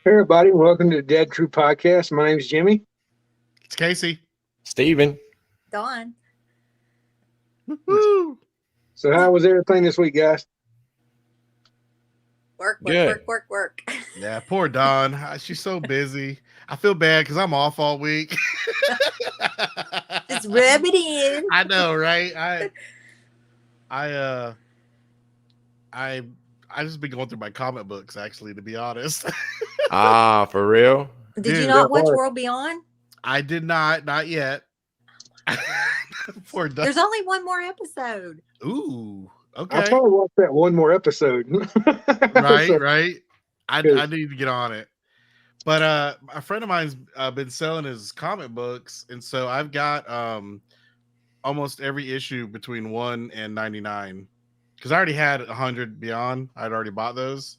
Hey everybody, welcome to the Dead True Podcast. My name is Jimmy. It's Casey. Steven. Dawn. Woo! So how was everything this week, guys? Work. Yeah, poor Dawn. She's so busy. I feel bad because I'm off all week. Just rub it in. I know, right? I just been going through my comic books, actually, to be honest. For real? Did Dude, you not watch hard. World Beyond? I did not yet. Poor Dawn. There's only one more episode. Ooh, I'll okay. probably watch that one more episode. Right, So, right. I Good. need to get on it. But a friend of mine's been selling his comic books, and so I've got almost every issue between 1 and 99. Because I already had 100 Beyond. I'd already bought those.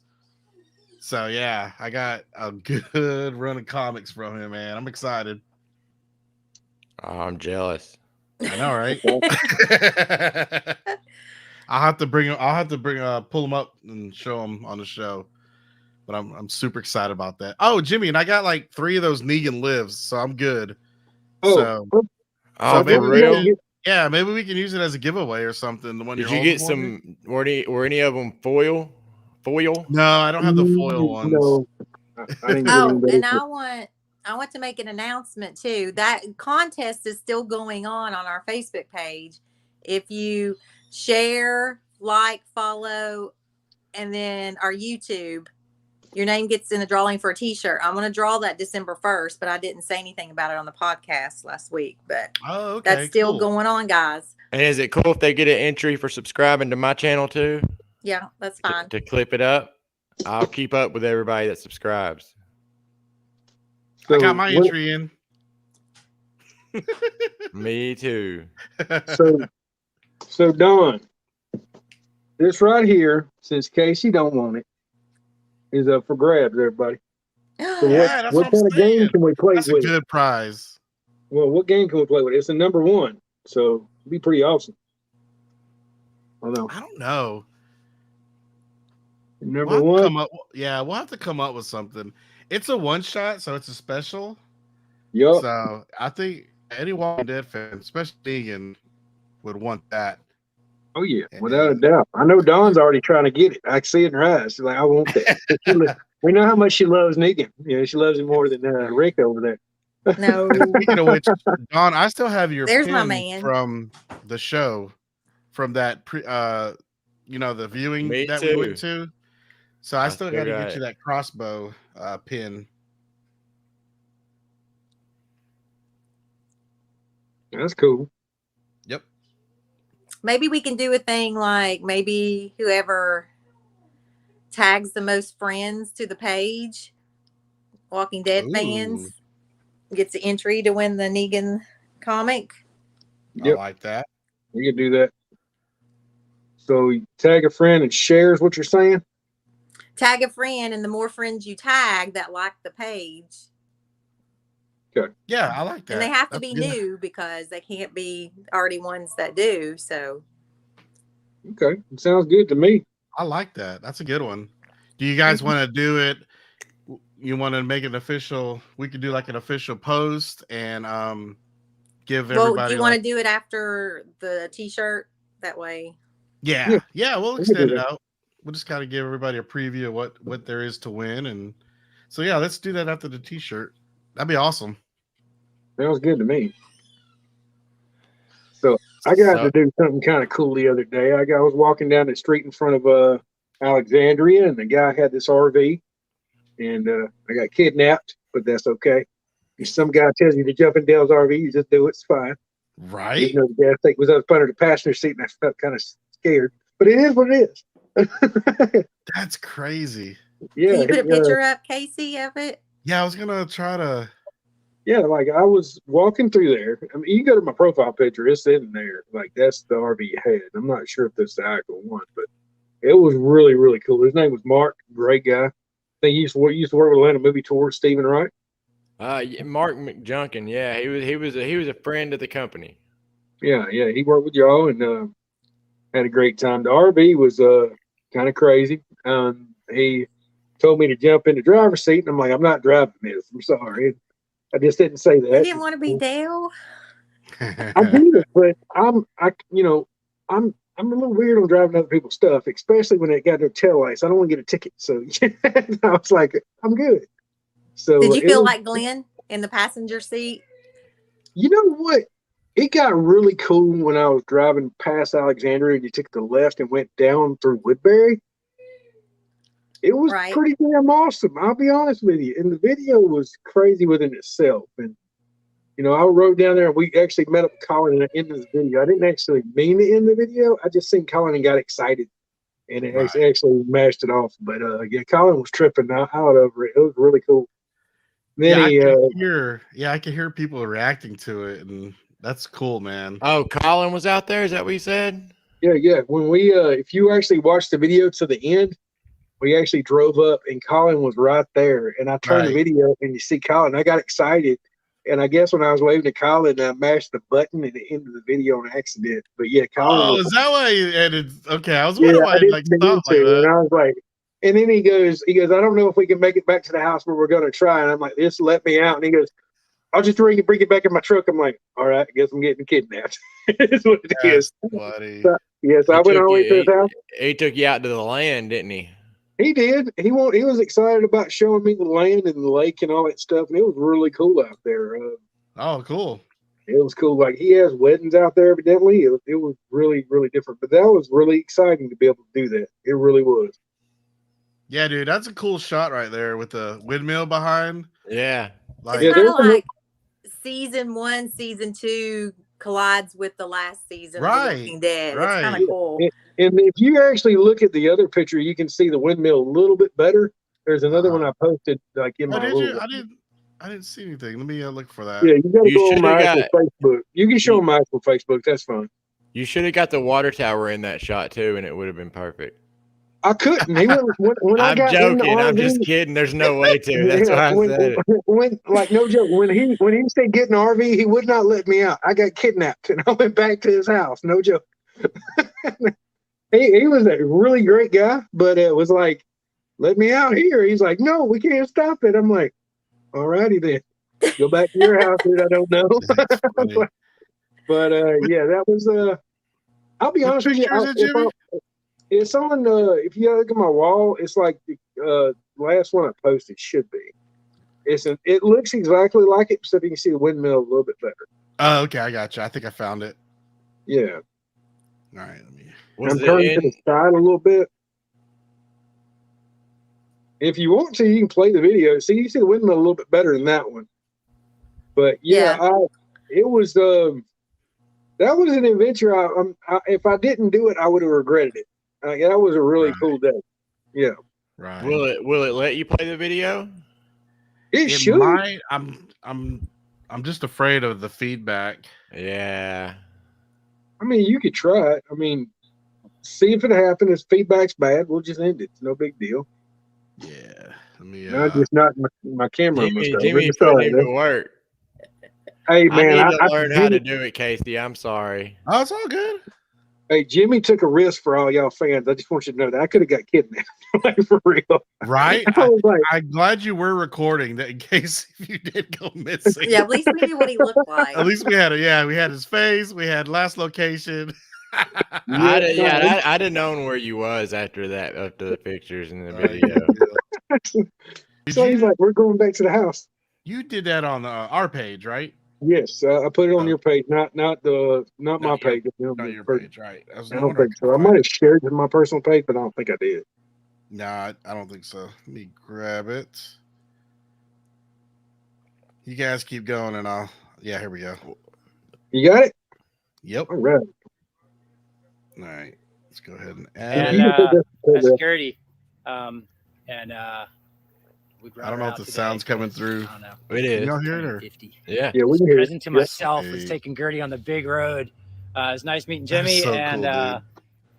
So yeah, I got a good run of comics from him, man. I'm excited. I'm jealous. I know, right? I'll have to pull them up and show them on the show. But I'm super excited about that. Oh, Jimmy, and I got like 3 of those Negan lives, so I'm good. So maybe For real? yeah, maybe we can use it as a giveaway or something. The one Did you're you get holding for some? me? Were any of them foil? No, I don't have the foil ones. No, I didn't get Oh, anybody. and I want to make an announcement too. That contest is still going on our Facebook page. If you share, like, follow, and then our YouTube, your name gets in the drawing for a t-shirt. I'm going to draw that December 1st, but I didn't say anything about it on the podcast last week. But Oh, okay. that's still cool. going on, guys. And is it cool if they get an entry for subscribing to my channel too? Yeah, that's fine. To clip it up? I'll keep up with everybody that subscribes. I got my what- entry in. Me too. So Don, this right here, since Casey don't want it, is up for grabs, everybody. So Yeah, that's what what kind I'm of game saying. can we play That's a with? good prize. Well, what game can we play with? It's a number 1, so it'd be pretty awesome. I don't know. I don't know. Number We'll have to 1. come up, we'll have to come up with something. It's a one shot, so it's a special. Yup. So I think any Walking Dead fan, especially Negan, would want that. Oh yeah, without a doubt. I know Dawn's already trying to get it. I can see it in her eyes. She's like, I want that. We know how much she loves Negan. You know, she loves him more than Rick over there. No. Speaking of which, Dawn, I still have your There's my pin man. from the show, from that the viewing Me that too. we went to. So I still got to got get it. you that crossbow pin. That's cool. Yep. Maybe we can do a thing like maybe whoever tags the most friends to the page, Walking Dead fans, gets an entry to win the Negan comic. Yep. I like that. We can do that. So you tag a friend and shares what you're saying. Tag a friend, and the more friends you tag that like the page, Yeah, I like that. and they have to That's be good. new because they can't be already ones that do. So Okay, sounds good to me. I like that. That's a good one. Do you guys want to do it? You want to make it official? We could do like an official post and give well, everybody. do you want to do it after the t-shirt? That way. Yeah. We'll We can do extend it that. out. We'll just kind of give everybody a preview of what there is to win, and so yeah, let's do that after the t-shirt. That'd be awesome. Sounds good to me. So I got to do something kind of cool the other day. I was walking down the street in front of Alexandria, and the guy had this RV, and I got kidnapped, but that's okay. If some guy tells you to jump in Dale's RV, you just do it. It's fine. Right? Even though the gas tank was up under the passenger seat, and I felt kind of scared. But it is what it is. That's crazy. Yeah. Can you put a picture up, Casey, of it? Yeah, I was gonna try to. Yeah, like I was walking through there. I mean, you go to my profile picture, it's in there. Like that's the RV you had. I'm not sure if that's the actual one, but it was really, really cool. His name was Mark, great guy. I think he used to work with Atlanta Movie Tour, Stephen Wright. Yeah, Mark McJunkin. Yeah, he was a friend of the company. Yeah, he worked with y'all and had a great time. The RV was kind of crazy. He told me to jump in the driver's seat, and I'm like, I'm not driving this. I'm sorry. I just didn't say You that. didn't want to be Dale. I did it, but I'm a little weird on driving other people's stuff, especially when it got their tail lights. I don't want to get a ticket, so I was like, I'm good. So Did you it feel was, like Glenn in the passenger seat? you know what? It got really cool when I was driving past Alexandria and you took the left and went down through Woodbury. It was Right. pretty damn awesome. I'll be honest with you. And the video was crazy within itself. And I rode down there and we actually met up with Colin in the video. I didn't actually mean to end the video. I just seen Colin and got excited and it Right. actually mashed it off. But yeah, Colin was tripping out over it. It was really cool. Then I could hear people reacting to it, and that's cool, man. Oh, Colin was out there. Is that what you said? yeah. When we if you actually watch the video to the end, we actually drove up and Colin was right there. And I turned the Right. video and you see Colin. I got excited. And I guess when I was waving to Colin, I mashed the button and it ended the video on accident. But yeah, Colin Oh, was, is that why you ended? Okay, I was yeah, wondering why I it like didn't mean stopped like to. And that. I was like, and then he goes, I don't know if we can make it back to the house, but we're going to try. And I'm like, just let me out. And he goes, I'll just bring it back in my truck. I'm like, all right, I guess I'm getting kidnapped. It's what it is. That's funny. So, yeah, so I went all the way to his house. He took you out to the land, didn't he? He did. He was excited about showing me the land and the lake and all that stuff. And it was really cool out there. Oh, cool. It was cool. Like he has weddings out there, evidently. It was really, really different. But that was really exciting to be able to do that. It really was. Yeah, dude, that's a cool shot right there with the windmill behind. Yeah. Like, Yeah, It's kind there's of some- like season 1, season 2 collides with the last season of Right, The Walking Dead. right. It's kind of cool. And if you actually look at the other picture, you can see the windmill a little bit better. There's another one I posted like in oh, my did little. you? I didn't see anything. Let me look for that. Yeah, you got to You go on my shoulda actual Facebook. You can show them my actual Facebook. That's fine. You should have got the water tower in that shot too, and it would have been perfect. I couldn't. He went when I I'm got in the joking. I'm RV, just kidding. There's no way to. That's why I said it. when like no joke, when he said get in the RV, he would not let me out. I got kidnapped and I went back to his house. No joke. he was a really great guy, but it was like, let me out here. He's like, no, we can't stop it. I'm like, all righty then. Go back to your house, dude. I don't know. That's funny. But yeah, that was I'll be What honest with you. picture is it, Jimmy? It's on if you look at my wall, it's like the last one I posted should be. It looks exactly like it, except you can see the windmill a little bit better. Oh, okay, I got you. I think I found it. Yeah. All right, let me. Was I'm it turning to in? the side a little bit. If you want to, you can play the video. See, you see the windmill a little bit better than that one. But yeah, it was that was an adventure. If I didn't do it, I would have regretted it. That was a really Right. cool day. Yeah, Right. Will it let you play the video? it It should. might. I'm just afraid of the feedback. Yeah. I mean, you could try it. I mean, see if it happens. If feedback's bad, we'll just end it. It's no big deal. Yeah. Let me. No, just not my camera. Jimmy put him to work. Hey man, I need to learn how to Jimmy, do it, Casey. I'm sorry. Oh, it's all good. hey, Jimmy took a risk for all y'all fans. I just want you to know that I could have got kidnapped. Like, for real. Right. I was like, I'm glad you were recording that in case you did go missing. Yeah, at least we knew what he looked like. At least we had we had his face, we had last location. I'd have known where you was after the pictures and the video. so he's like, we're going back to the house. You did that on our page, right? Yes, I put it on Oh. your page, not my page. Not your page, right? I was I don't wondering think so. I might have shared it on my personal page, but I don't think I did. Nah, I don't think so. Let me grab it. You guys keep going, and here we go. You got it? Yep. All right. All right. Let's go ahead and You add. can put that- security. And We brought I don't her know if out the today sound's coming 'cause, through. I don't know. It Can is. y'all hear it? Or? 50. Yeah. Yeah, we can hear you. Present to Yep. myself was Hey. taking Gertie on the big road. It was nice meeting That's Jimmy so and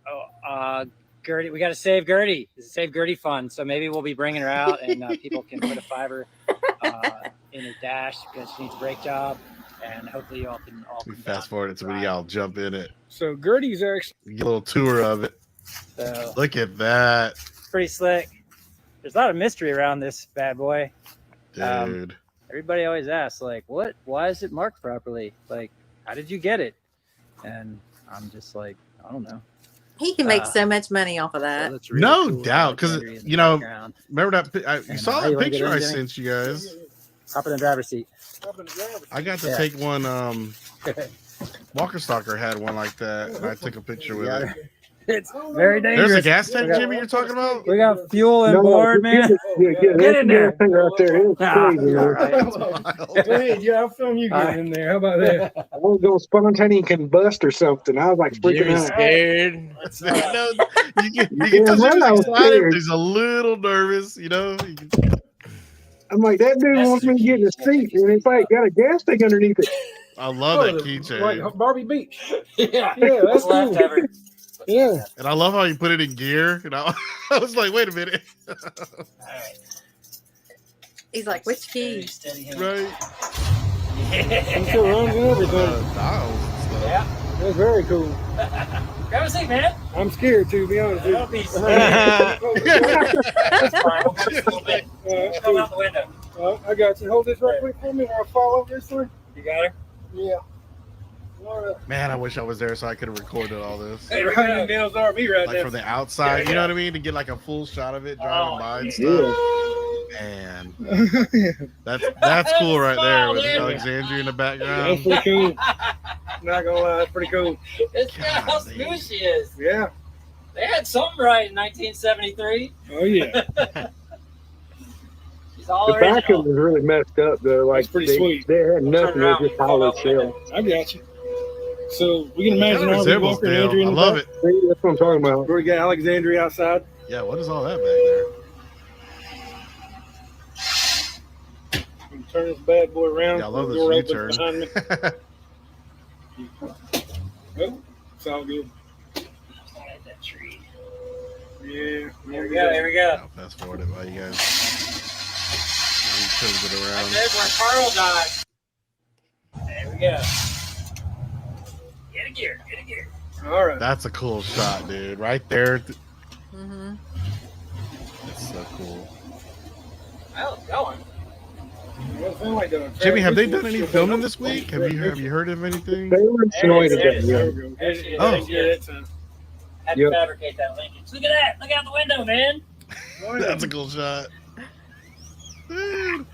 cool, Gertie. We got to save Gertie. It's a Save Gertie fund, so maybe we'll be bringing her out and people can put a $5 in her dash because she needs a brake job, and hopefully you all can We come fast down forward and it so we drive. all jump in it. So Gertie's actually Get a little tour of it. So Look at that, pretty slick. There's a lot of mystery around this bad boy. dude. Everybody always asks, like, why is it marked properly? Like, how did you get it? And I'm just like, I don't know. He can make so much money off of So it that. looks really No cool. doubt, 'cause, Alexandria in the you know, background. Remember that? You And, saw how that you wanna get picture in, I Jimmy? sent you guys. Hop in the driver's seat. I got to Yeah. take one. Walker Stalker had one like that, and I took a picture with Yeah. it. It's very dangerous. There's a gas tank, We got- Jimmy. You're talking about? We got fuel and No, board, man. Yeah, Get that's in the there. thing right there. It's Ah, crazy. all Man. right. That's wild. hey, yeah, I'll film you getting in there. How about that? I was going spontaneous combust or something. I was like freaking Jimmy's out. scared. You know, you can Yeah, tell man, I Jimmy's was excited. scared. But he's a little nervous. You know. I'm like, that dude wants me to get in the seat, and it's like got a gas tank underneath it. I love that Like keychain, Barbie Beach. Yeah, Yeah, that's cool. leftover. Yeah. and I love how you put it in gear. And I was like, wait a minute, All right. He's like, which key? Steady hand. right? I'm sure runs and everything. Dials and stuff. Yeah. That's very cool. Grab a seat, man. I'm scared to be honest with Don't be you. scared. That's fine. We'll just a little bit. Alright, Come out the window. cool. I got you. Hold this right quick for me, or I'll fall over this one. You got her? Yeah. All right. Man, I wish I was there so I could have recorded all this. Hey, Right in Dale's RV right Like now. from the outside, you know what I mean? To get like a full shot of it driving Oh, by and yeah. stuff. Man, that's cool right there with Alexandria in the That's background. pretty cool. Not gonna lie, that's pretty cool. It's how Golly. smooth she is. Yeah. They had something right in 1973. Oh yeah. She's all The back of original. it was really messed up though. Like That's pretty they, sweet. they had nothing. They around just and fall hollow out the window. shell. I got you. So we can Kind imagine of RV resembles Walker and Dale. Andrew I in the love back. it. See, that's what I'm talking about. We got Alexandria outside. Yeah, what is all that back there? We can turn this bad boy around. Yeah, I love The this door opens U-turn. behind me. Oh, it's all good. That tree. Yeah. Here we go. Here we go. I'll fast forward it while you guys turns it around. There's where Carl died. There we go. Get a gear. Get a gear. All right. That's a cool shot, dude. Right there. Mm-hmm. That's so cool. Well, it's going. Well, it sound like the Jimmy, have they Travis done any Mitchell filming show. this week? Have you heard of anything? They were in Sonoy There it today. is. Yeah. There we go. There she is. Oh. Yeah, that's a- Had Yep. to fabricate that linkage. Look at that. Look out the window, man. That's a cool shot. Dude.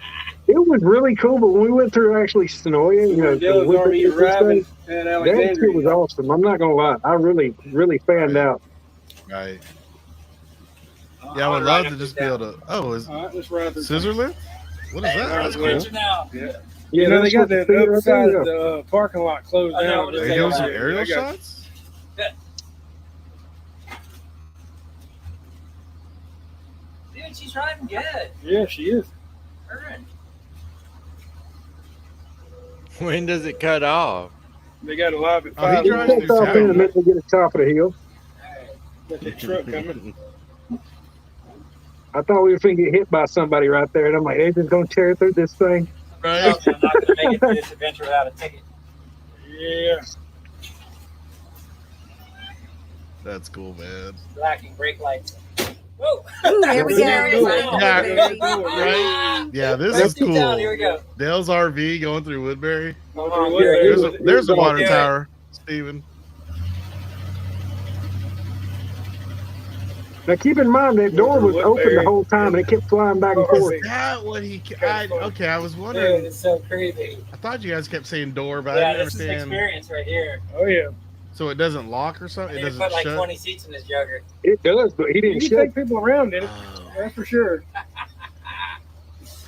It was really cool, but when we went through actually Sonoy, you know, Dale's with already the- arriving at that shit Alexandria. was awesome. I'm not gonna lie. I really fanned out. Right. Yeah, I would love to just be able to. Oh, is All right, let's ride through. scissor lift? What is that? That's Picture cool. now. Yeah. Yeah, You know, they that's got what that the other side yeah. of the parking lot closed I know, down. what Are is you that? doing some Yeah, aerial I got you. shots? Dude, she's riding good. Yeah, she is. Turn. When does it cut off? They got a live at Oh, he 5. He drives takes through off in town. a minute to get to the top of the hill. Got that truck coming. I thought we were going to get hit by somebody right there, and I'm like, they're just going to tear through this thing. Right. I'm not going to make it through this adventure without a ticket. Yeah. That's cool, man. Blacking brake lights. Whoa. Ooh, there we go. Yeah. Right. Yeah, this Let's is get down. cool. Here we go. Dale's RV going through Woodbury. Come on, Yeah, Gary. There's the water Yeah. tower, Steven. Now, keep in mind that door was open the whole time, and it kept flying back and forth. Is that what he? Okay, I was Dude, wondering. it's so creepy. I thought you guys kept saying door, but I Yeah, didn't this is an understand. experience right here. Oh, yeah. So it doesn't lock or something? It They doesn't put like shut? 20 seats in this jugger. It does, but he You didn't can shut. take people around in it. Oh. That's for sure.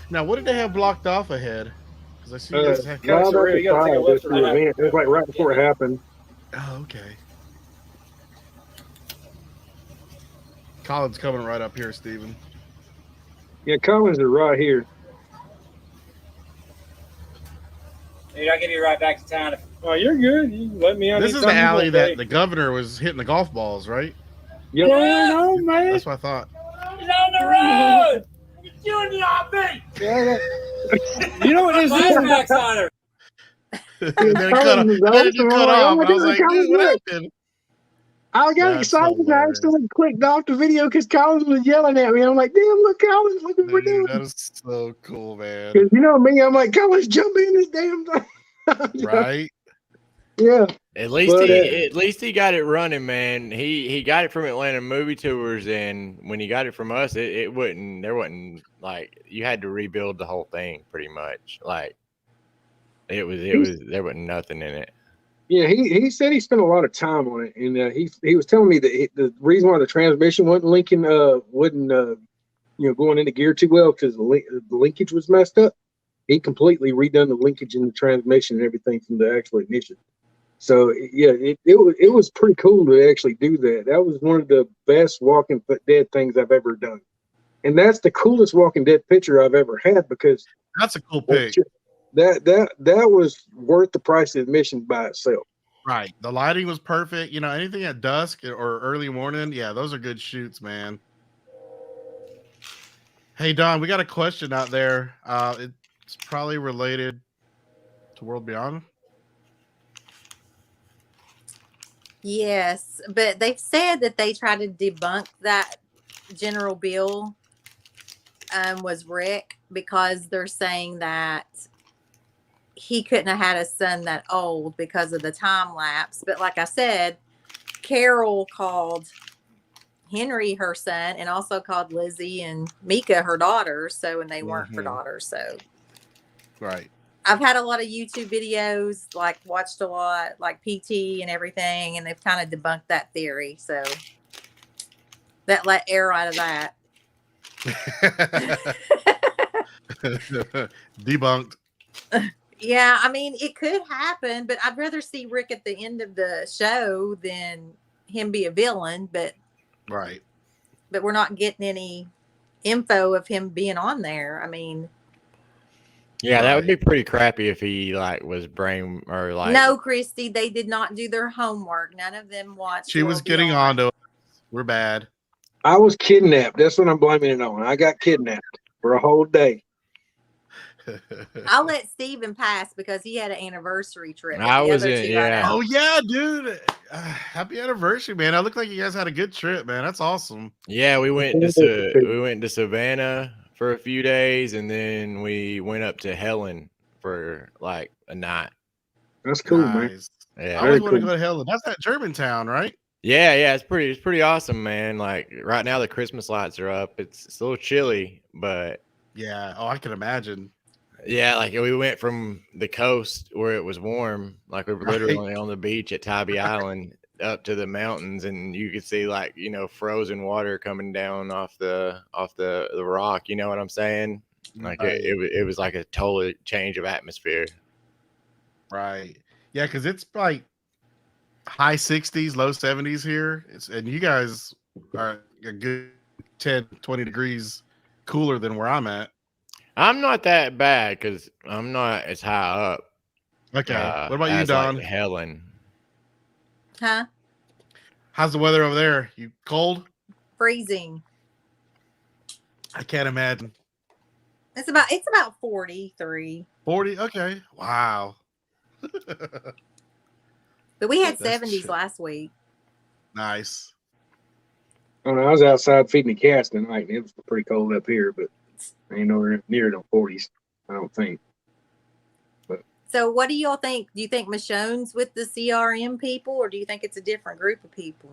Now, what did they have blocked off ahead? Because I see you guys have. Cut Well, us around. that's You gotta take a the left this or right. event. It was like right before it happened. Oh, okay. Colin's coming right up here, Steven. Yeah, Collins is right here. Dude, I'll give you right back to town. Oh, you're good. You let me out. This is the anytime you alley want, that buddy. the governor was hitting the golf balls, right? Yep. Going on, man. That's what I thought. He's on the road. He's doing the off-beat. You know what this is? Flashbacks on her. And then it cut off. And then it just cut off. And I was like, dude, what happened? I got That's excited and I hilarious. accidentally clicked off the video because Collins was yelling at me. I'm like, damn, look, Collins, look what we're doing. Dude, that is so cool, man. Because you know me, I'm like, Collins, jump in this damn thing. Right? Yeah. At least But, he got it running, man. He got it from Atlanta Movie Tours, and when he got it from us, there wasn't like you had to rebuild the whole thing pretty much. Like there wasn't nothing in it. Yeah, he said he spent a lot of time on it, and he was telling me that the reason why the transmission wouldn't going into gear too well because the linkage was messed up. He completely redone the linkage in the transmission and everything from the actual ignition. So yeah, it was pretty cool to actually do that. That was one of the best Walking Dead things I've ever done, and that's the coolest Walking Dead picture I've ever had because That's a cool pic. that was worth the price of admission by itself. Right. The lighting was perfect. You know, anything at dusk or early morning, yeah, those are good shoots, man. Hey, Don, we got a question out there. It's probably related to World Beyond. Yes, but they've said that they tried to debunk that General Bill was Rick because they're saying that he couldn't have had a son that old because of the time lapse. But like I said, Carol called Henry her son and also called Lizzie and Mika her daughters. So, and they weren't her daughters. So, Right. I've had a lot of YouTube videos, like watched a lot, like PT and everything, and they've kind of debunked that theory. So that let air out of that. Debunked. Yeah, I mean, it could happen, but I'd rather see Rick at the end of the show than him be a villain. But Right. we're not getting any info of him being on there. I mean, Yeah, that would be pretty crappy if he like was brain or like. no, Christy, they did not do their homework. None of them watched. She was World getting Beyond. onto us. We're bad. I was kidnapped. That's what I'm blaming it on. I got kidnapped for a whole day. I'll let Steven pass because he had an anniversary trip. I The was other in- two, yeah. I know. Oh yeah, dude. Happy anniversary, man. I look like you guys had a good trip, man. That's awesome. Yeah, we went to Savannah for a few days, and then we went up to Helen for like a night. That's cool, man. Nice. Yeah, I always Very want to cool. go to Helen. That's that Germantown, right? yeah, it's pretty awesome, man. Like right now, the Christmas lights are up. It's a little chilly, but Yeah. Oh, I can imagine. yeah, like we went from the coast where it was warm, like we were Right. literally on the beach at Tybee Island, up to the mountains, and you could see like frozen water coming down off the rock. You know what I'm saying? Like Right. it was like a total change of atmosphere. Right. Yeah, because it's like high 60s, low 70s here. And you guys are a good 10, 20 degrees cooler than where I'm at. I'm not that bad because I'm not as high up. Okay. What about you, as, Don? Like Helen. Huh? How's the weather over there? You cold? Freezing. I can't imagine. It's about 43. 40? Okay. Wow. But we had That's 70s chill. last week. Nice. I was outside feeding the cats tonight, and it was pretty cold up here, but ain't nowhere near the 40s, I don't think. So what do y'all think? Do you think Michonne's with the CRM people, or do you think it's a different group of people?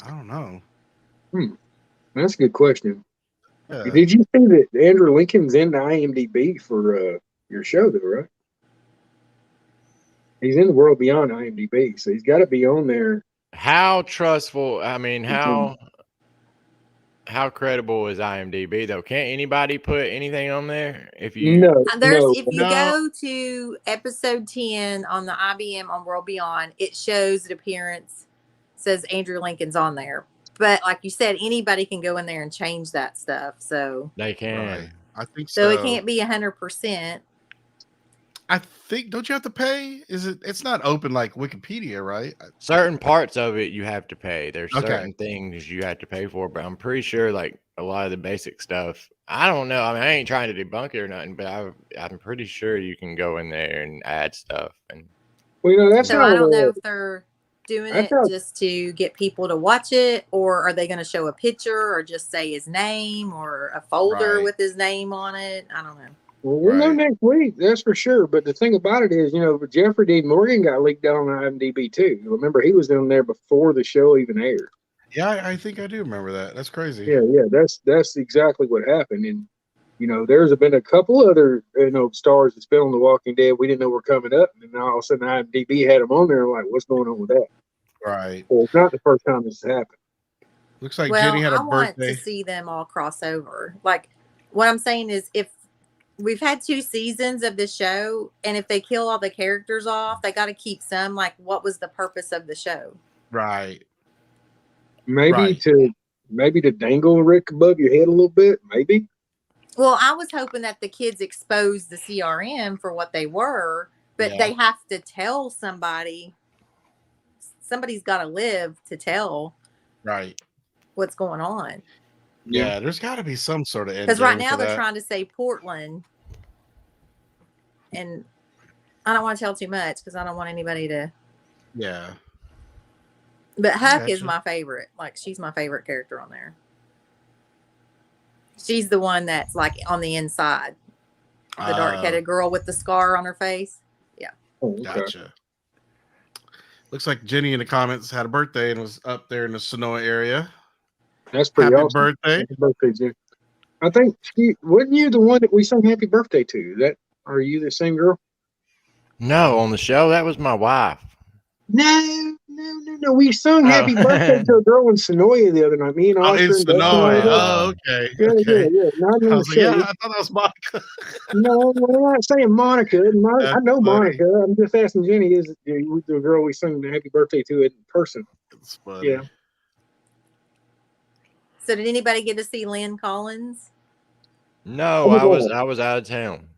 I don't know. That's a good question. Yeah. Did you see that Andrew Lincoln's in the IMDb for your show, though, right? He's in the World Beyond IMDb, so he's got to be on there. How trustful? I mean, how credible is IMDb though? Can't anybody put anything on there? If you No, If you No. go to episode 10 on the IBM on World Beyond, it shows an appearance, says Andrew Lincoln's on there but like you said, anybody can go in there and change that stuff. So They can. Right. I think so so. it can't be 100%. I think, don't you have to pay? It's not open like Wikipedia, right? Certain parts of it you have to pay. There's Okay. certain things you have to pay for, but I'm pretty sure like a lot of the basic stuff. I don't know. I mean, I ain't trying to debunk it or nothing, but I'm pretty sure you can go in there and add stuff. And Well, you know, that's So how I don't know if they're doing That's it how- just to get people to watch it, or are they going to show a picture or just say his name or a folder Right. with his name on it? I don't know. Well, we'll know Right. next week, that's for sure. But the thing about it is, you know, Jeffrey Dean Morgan got leaked out on IMDb too. Remember, he was in there before the show even aired. Yeah, I think I do remember that. That's crazy. Yeah, that's exactly what happened. And you know, there's been a couple other stars that's been on The Walking Dead we didn't know were coming up, and then all of a sudden IMDb had them on there. Like, what's going on with that? Right. Well, it's not the first time this has happened. Looks like Well, Jenny had I a want birthday. to see them all cross over. Like, what I'm saying is, if we've had 2 seasons of this show, and if they kill all the characters off, they got to keep some. Like, what was the purpose of the show? Right. Maybe Right. to dangle Rick above your head a little bit. Maybe. Well, I was hoping that the kids exposed the CRM for what they were, but Yeah. they have to tell somebody. Somebody's got to live to tell Right. what's going on. Yeah, there's got to be some sort of end Because right game now for they're that. trying to say Portland, and I don't want to tell too much because I don't want anybody to. Yeah. But Huck is Gotcha. my favorite. Like, she's my favorite character on there. She's the one that's like on the inside, the dark-headed girl with the scar on her face. Oh, okay. Gotcha. Looks like Jenny in the comments had a birthday and was up there in the Sonoa area. That's pretty Happy awesome. birthday. Happy birthday, Jen. I think wasn't you the one that we sang happy birthday to? Are you the same girl? no, on the show that was my wife. No. We sung happy birthday to a girl in Sonoya the other night. Me and Oh, Oscar in and Dustin Sonoa. were there. Oh, okay. Yeah, Okay. yeah. Not in I the was like, show. yeah, I thought that was Monica. No, we're not saying Monica. I That's know funny. Monica. I'm just asking Jenny, is the girl we sung the happy birthday to in person? It's funny. Yeah. So did anybody get to see Lynn Collins? No, Oh, I was out of town.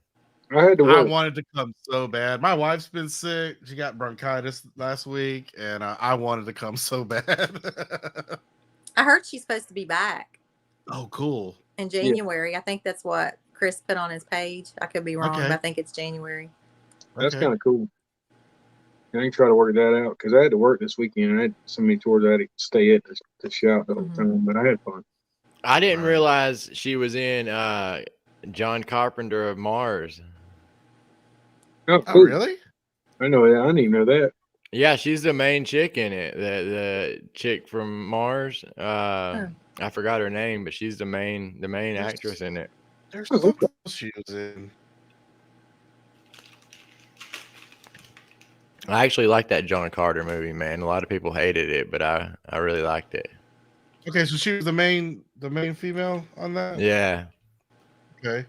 I had to I work. wanted to come so bad. My wife's been sick. She got bronchitis last week, and I wanted to come so bad. I heard she's supposed to be back Oh, cool. in January. I think that's what Chris put on his page. I could be wrong, Okay. but I think it's January. That's Okay. kind of cool. I ain't try to work that out because I had to work this weekend. I had so many tours I had to stay at to shout the whole Mhm. time, but I had fun. I didn't Right. realize she was in John Carpenter of Mars. Oh, Oh, cool. really? I know that. I didn't even know that. Yeah, she's the main chick in it. The chick from Mars. I forgot her name, but she's the main actress in it. There's Oh, something okay. else she was in. I actually like that John Carter movie, man. A lot of people hated it, but I really liked it. Okay, so she was the main female on that? Yeah. Okay.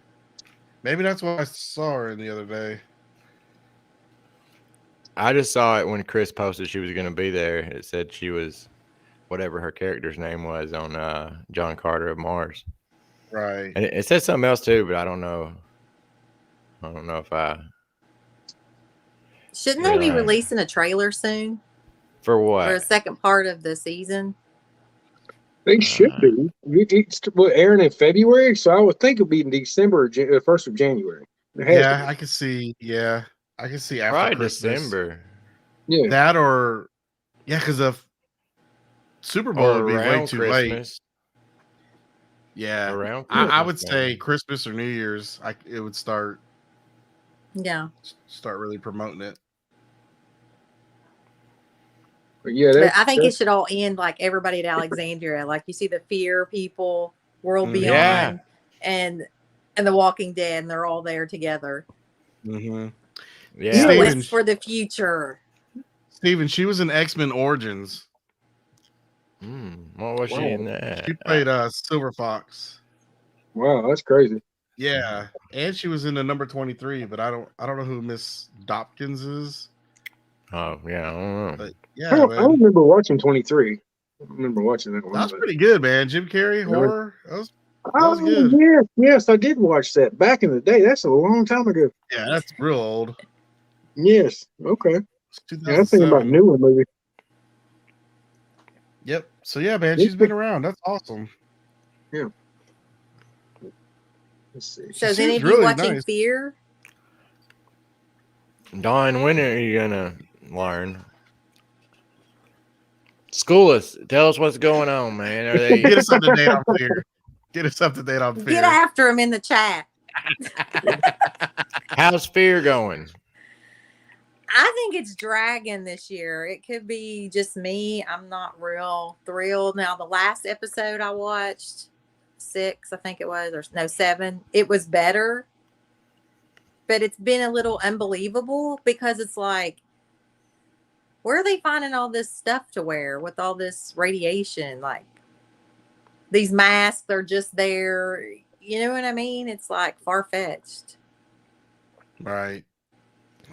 Maybe that's why I saw her in the other day. I just saw it when Chris posted she was going to be there. It said she was whatever her character's name was on John Carter of Mars. Right. And it said something else too, but I don't know. I don't know if Shouldn't they be Yeah. releasing a trailer soon for for a what? second part of the season? They should be. It's airing in February, so I would think it'll be in December or 1st of January. It has to Yeah, be. I can see. Yeah, I can see after Probably Christmas. December Yeah. That or because the Super Bowl or would be way around too late. Christmas. Yeah, Around I Christmas, would say man. Christmas or New Year's. It would start Yeah. really promoting it. But yeah, But I think it should all end like everybody at Alexandria. Like you see the Fear people, World Mm, Beyond, yeah. and The Walking Dead, and they're all there together. Mm-hmm. Yeah. Steven- Quest for the future. Steven, she was in X-Men Origins. What was she in that? She played Silver Fox. wow, that's crazy. Yeah, and she was in the number 23, but I don't know who Miss Dopkins is. Oh yeah, I don't know. But I yeah, don't man. remember watching 23. I remember watching that one. That was but- pretty good, man. Jim Carrey horror. That was Oh, good. yes, I did watch that back in the day. That's a long time ago. yeah, that's real old. Yes, okay. It's Yeah, I was thinking about 2007. newer movie. Yep. So yeah, man, she's been around. That's awesome. Let's see. So is seems any of you really watching nice. Fear? Dawn, when are you gonna learn? School us. Tell us what's going on, man. Are they? Get us up to date on Fear. Get us up to date on Fear. Get after him in the chat. How's Fear going? I think it's dragging this year. It could be just me. I'm not real thrilled. Now, the last episode I watched, 6, I think it was, or no, 7, it was better. But it's been a little unbelievable because it's like, where are they finding all this stuff to wear with all this radiation? Like, these masks are just there. You know what I mean? It's like far-fetched. Right.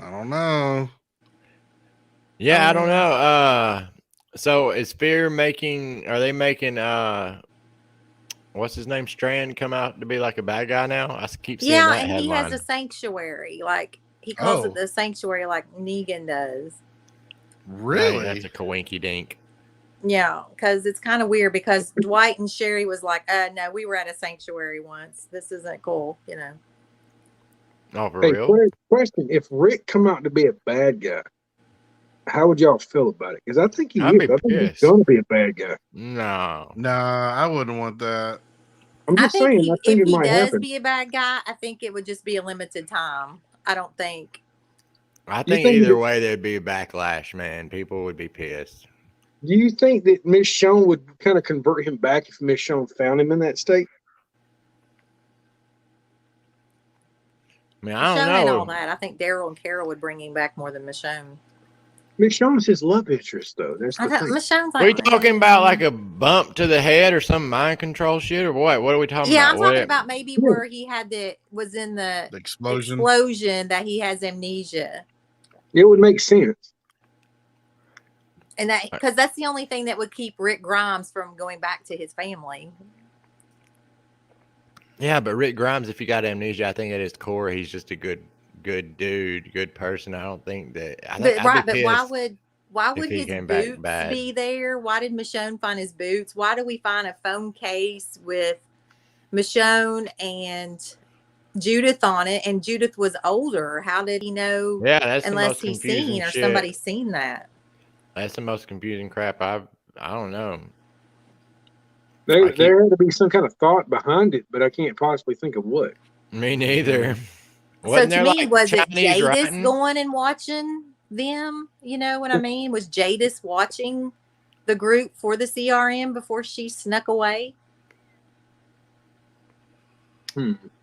I don't know. Yeah, I don't know. So is Fear making? Are they making? What's his name? Strand come out to be like a bad guy now? I keep seeing Yeah, that and headline. he has a sanctuary. Like, he calls Oh. it the sanctuary like Negan does. Really? That's a coinky dink. Yeah, because it's kind of weird because Dwight and Sherry was like, no, we were at a sanctuary once. This isn't cool, you know. Oh, for Hey, real? question: if Rick come out to be a bad guy, how would y'all feel about it? Because I think he I'd is. be I think he's pissed. going to be a bad guy. No. Nah, I wouldn't want that. I'm I just think saying. I think if it he might does happen. be a bad guy, I think it would just be a limited time. I don't think. I You think think either that- way there'd be a backlash, man. People would be pissed. Do you think that Miss Michonne would kind of convert him back if Miss Michonne found him in that state? I mean, I don't Michonne and all know. that. I think Daryl and Carol would bring him back more than Michonne. Miss Michonne's his love interest, though. That's I the thought thing. Michonne's Are we like, talking about like a bump to the head or some mind control shit or what? What are we talking yeah, about? I'm What- talking about maybe where he had was in the The explosion. explosion that he has amnesia. It would make sense. And that, because that's the only thing that would keep Rick Grimes from going back to his family. Yeah, but Rick Grimes, if he got amnesia, I think at his core he's just a good dude, good person. I don't think that. I think But I'd right, be but why pissed. would he his came back boots bad. be there? Why did Michonne find his boots? Why do we find a phone case with Michonne and Judith on it? And Judith was older. How did he know? Yeah, that's the Unless most he's confusing seen or shit. somebody seen that. That's the most confusing crap. I don't know. There, keep- there had to be some kind of thought behind it, but I can't possibly think of what. Me neither. So Wasn't to there, me, like, was it Chinese Jadis writing? going and watching them? You know what I mean? Was Jadis watching the group for the CRM before she snuck away?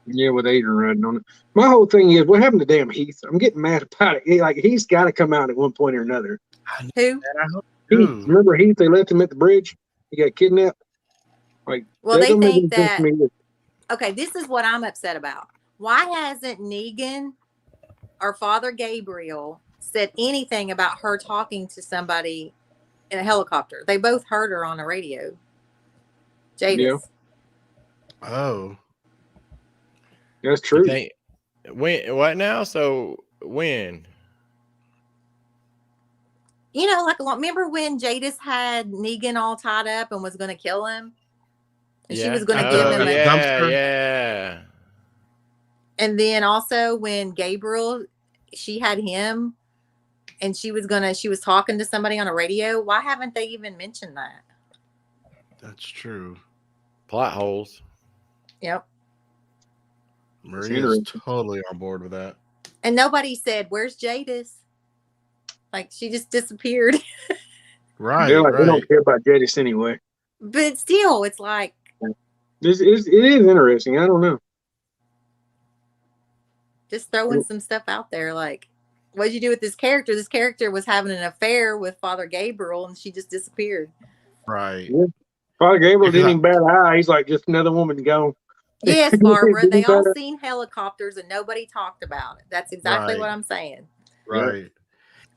Yeah, with Adrian riding on it. My whole thing is, what happened to damn Heath? I'm getting mad about it. Like, he's got to come out at one point or another. Who? And I hope Heath, Ooh. remember Heath? They left him at the bridge. He got kidnapped. Like, Well, that they don't make think any sense that. to me either. Okay, this is what I'm upset about. Why hasn't Negan or Father Gabriel said anything about her talking to somebody in a helicopter? They both heard her on the radio. Jadis. Yeah. Oh. That's You true. think- when what now? So when? You know, like remember when Jadis had Negan all tied up and was going to kill him? And she was going to give him a. yeah, dumpster? yeah. And then also when Gabriel, she had him and she was talking to somebody on a radio. Why haven't they even mentioned that? That's true. Plot holes. Yep. Maria's interesting. totally on board with that. And nobody said, "Where's Jadis?" Like she just disappeared. Right. They're like, they right. don't care about Jadis anyway. But still, it's like, It is interesting. I don't know. just throwing some stuff out there. Like, what'd you do with this character? This character was having an affair with Father Gabriel, and she just disappeared. Right. Father Gabriel Because didn't even bat an eye. He's like, just another woman gone. Yes, Barbara. They all Better. seen helicopters, and nobody talked about it. That's exactly Right. what I'm saying. Right.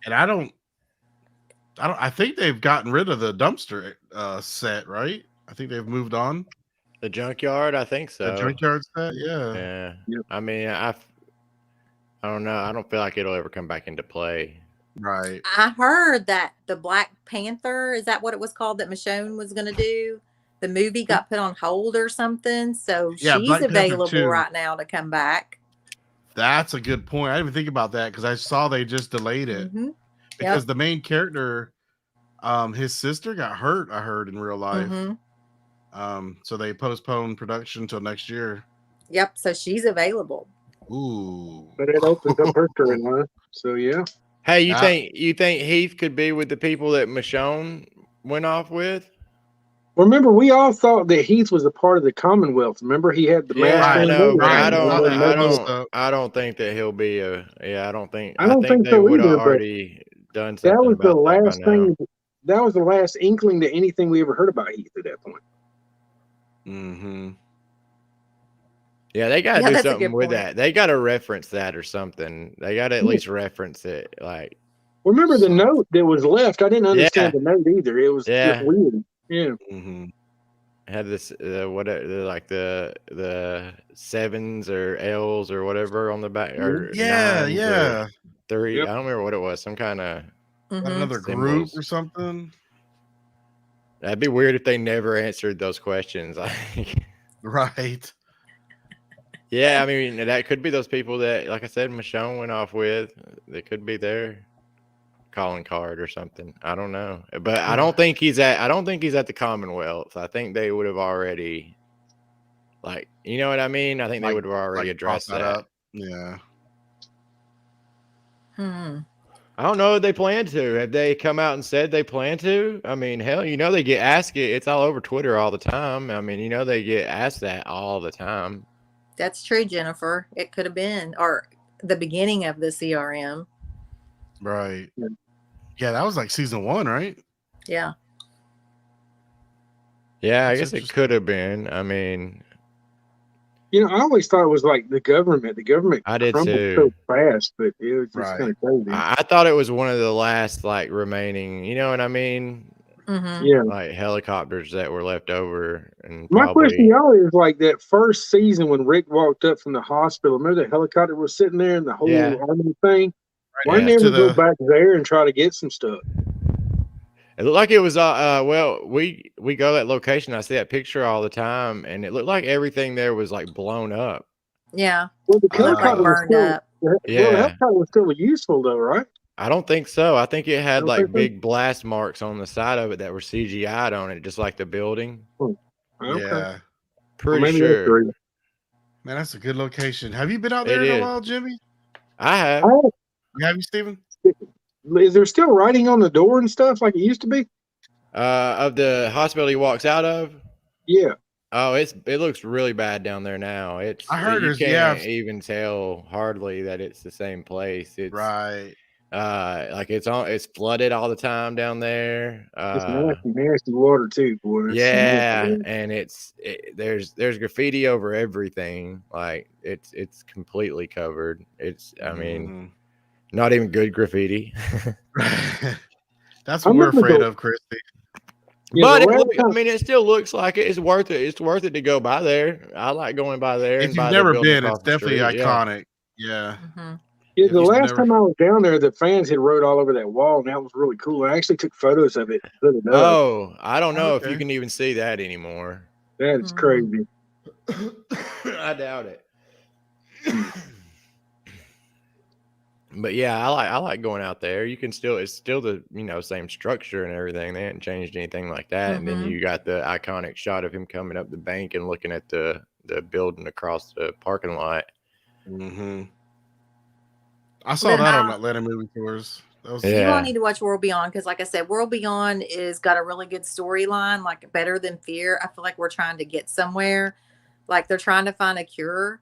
And I don't I think they've gotten rid of the dumpster set, right? I think they've moved on. The junkyard, I think so. The junkyard set, yeah. Yeah. Yep. I mean, I don't know. I don't feel like it'll ever come back into play. Right. I heard that the Black Panther, is that what it was called, that Michonne was going to do? The movie got put on hold or something. So Yeah, she's Black Panther available 2. right now to come back. That's a good point. I didn't even think about that because I saw they just delayed it Mhm. because the main character, his sister got hurt. I heard in real life. So they postponed production till next year. Yep. So she's available. Ooh. But it opens up her storyline. So yeah. Hey, you Ah. think Heath could be with the people that Michonne went off with? Remember, we all thought that Heath was a part of the Commonwealth. Remember, he had the Yeah, mask I on. know, but right. I don't think that he'll be I don't think think they so would have either, but already done something That was the about that by last now. thing. That was the last inkling to anything we ever heard about Heath at that point. Mm-hmm. Yeah, they gotta Yeah, do that's a something good with point. that. They gotta reference that or something. They gotta at least reference it. Like, Remember the So- note that was left? I didn't understand the note either. It was Yeah. just weird. Yeah. Mm-hmm. had this like the sevens or L's or whatever on the back or Yeah, nines or yeah. 3. Yep. I don't remember what it was. Some kind of Mhm. Another group Symbols. or something. that'd be weird if they never answered those questions. Like, Right. yeah, I mean that could be those people that, like I said, Michonne went off with. They could be their calling card or something. I don't know, but I don't think he's at the Commonwealth. I think they would have already, like, you know what I mean. I think they Like- would have already Like, addressed toss that. up. Yeah. I don't know if they plan to. Have they come out and said they plan to? I mean, hell, they get asked it. It's all over Twitter all the time. I mean, they get asked that all the time. That's true, Jennifer. It could have been, or the beginning of the CRM. Right. Yeah. Yeah, that was like season 1, right? Yeah. Yeah, I That's guess it interesting. could have been. I mean, I always thought it was like the government. The government I did crumbled too. so fast, but it was just Right. kind of crazy. I thought it was one of the last like remaining, you know what I mean? Mm-hmm. Yeah. Like helicopters that were left over, and My question, probably y'all, is like that first season when Rick walked up from the hospital. Remember the helicopter was sitting there and the whole Yeah. army thing? Why Yeah. didn't To they ever go the- back there and try to get some stuff? it looked like it was. Well, we go to that location. I see that picture all the time, and it looked like everything there was like blown up. Yeah. Well, the It looked like helicopter was burned still. up. Well, Yeah. the helicopter was still useful though, right? I don't think so. I think it had Don't like think so? big blast marks on the side of it that were CGI'd on it, just like the building. Okay. Yeah. Pretty Maybe that's sure. true. Man, that's a good location. Have you been out It there in a is. while, Jimmy? I have. Oh, Have you, Steven? is there still writing on the door and stuff like it used to be? Of the hospital he walks out of. Yeah. Oh, it looks really bad down there now. It's I heard you there's- yeah. can't even tell hardly that it's the same place. It's Right. like it's flooded all the time down there. It's nasty water too, boy. It's Yeah, nasty. and there's graffiti over everything. Like it's completely covered. It's I mean, not even good graffiti. Mhm. That's I what we're remember afraid the- of, Christy. Yeah, But the it last time- I mean, it still looks like it's worth it. It's worth it to go by there. I like going by there. If and you've by the never building been, across it's the definitely street. Yeah. iconic. Yeah. Mm-hmm. Yeah, If the you've last never- time I was down there, the fans had wrote all over that wall, and that was really cool. I actually took photos of it. Put it up. Oh, I don't know if you Okay. can even see that anymore. That's Mhm. crazy. I doubt it. But yeah, I like going out there. You can it's still the same structure and everything. They hadn't changed anything like that. And then Mhm. you got the iconic shot of him coming up the bank and looking at the building across the parking lot. Mm-hmm. I saw Then that on how- Atlanta movie tours. That was Yeah. You all need to watch World Beyond because, like I said, World Beyond is got a really good storyline, like better than Fear. I feel like we're trying to get somewhere, like they're trying to find a cure.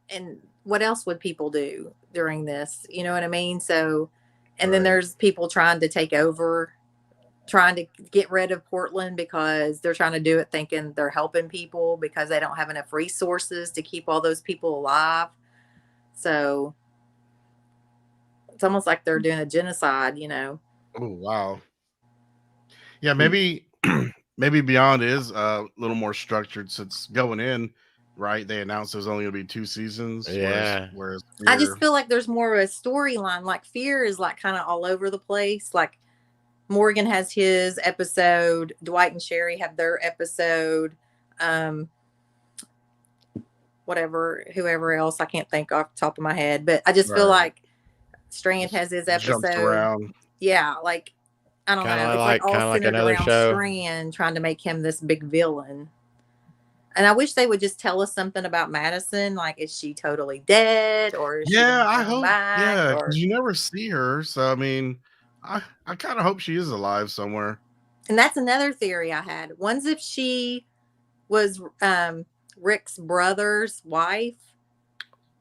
And what else would people do during this? You know what I mean? So, and then Right. there's people trying to take over, trying to get rid of Portland because they're trying to do it thinking they're helping people because they don't have enough resources to keep all those people alive. So it's almost like they're doing a genocide, Oh wow. Yeah, maybe maybe Beyond is a little more structured since going in, right? They announced there's only gonna be 2 seasons. Yeah. Whereas I just Fear- feel like there's more of a storyline. Like Fear is like kind of all over the place. Like Morgan has his episode, Dwight and Sherry have their episode. Whoever else I can't think off the top of my head, but I just feel Right. like Strand has his jumps episode. around. Yeah, like I don't Kinda know. It's like all kinda like centered another around show. Strand trying to make him this big villain. And I wish they would just tell us something about Madison. Like, is she totally dead, or is she Yeah, gonna I come hope. back? Yeah, Or... because you never see her. So I mean, I kind of hope she is alive somewhere. And that's another theory I had. One's if she was Rick's brother's wife.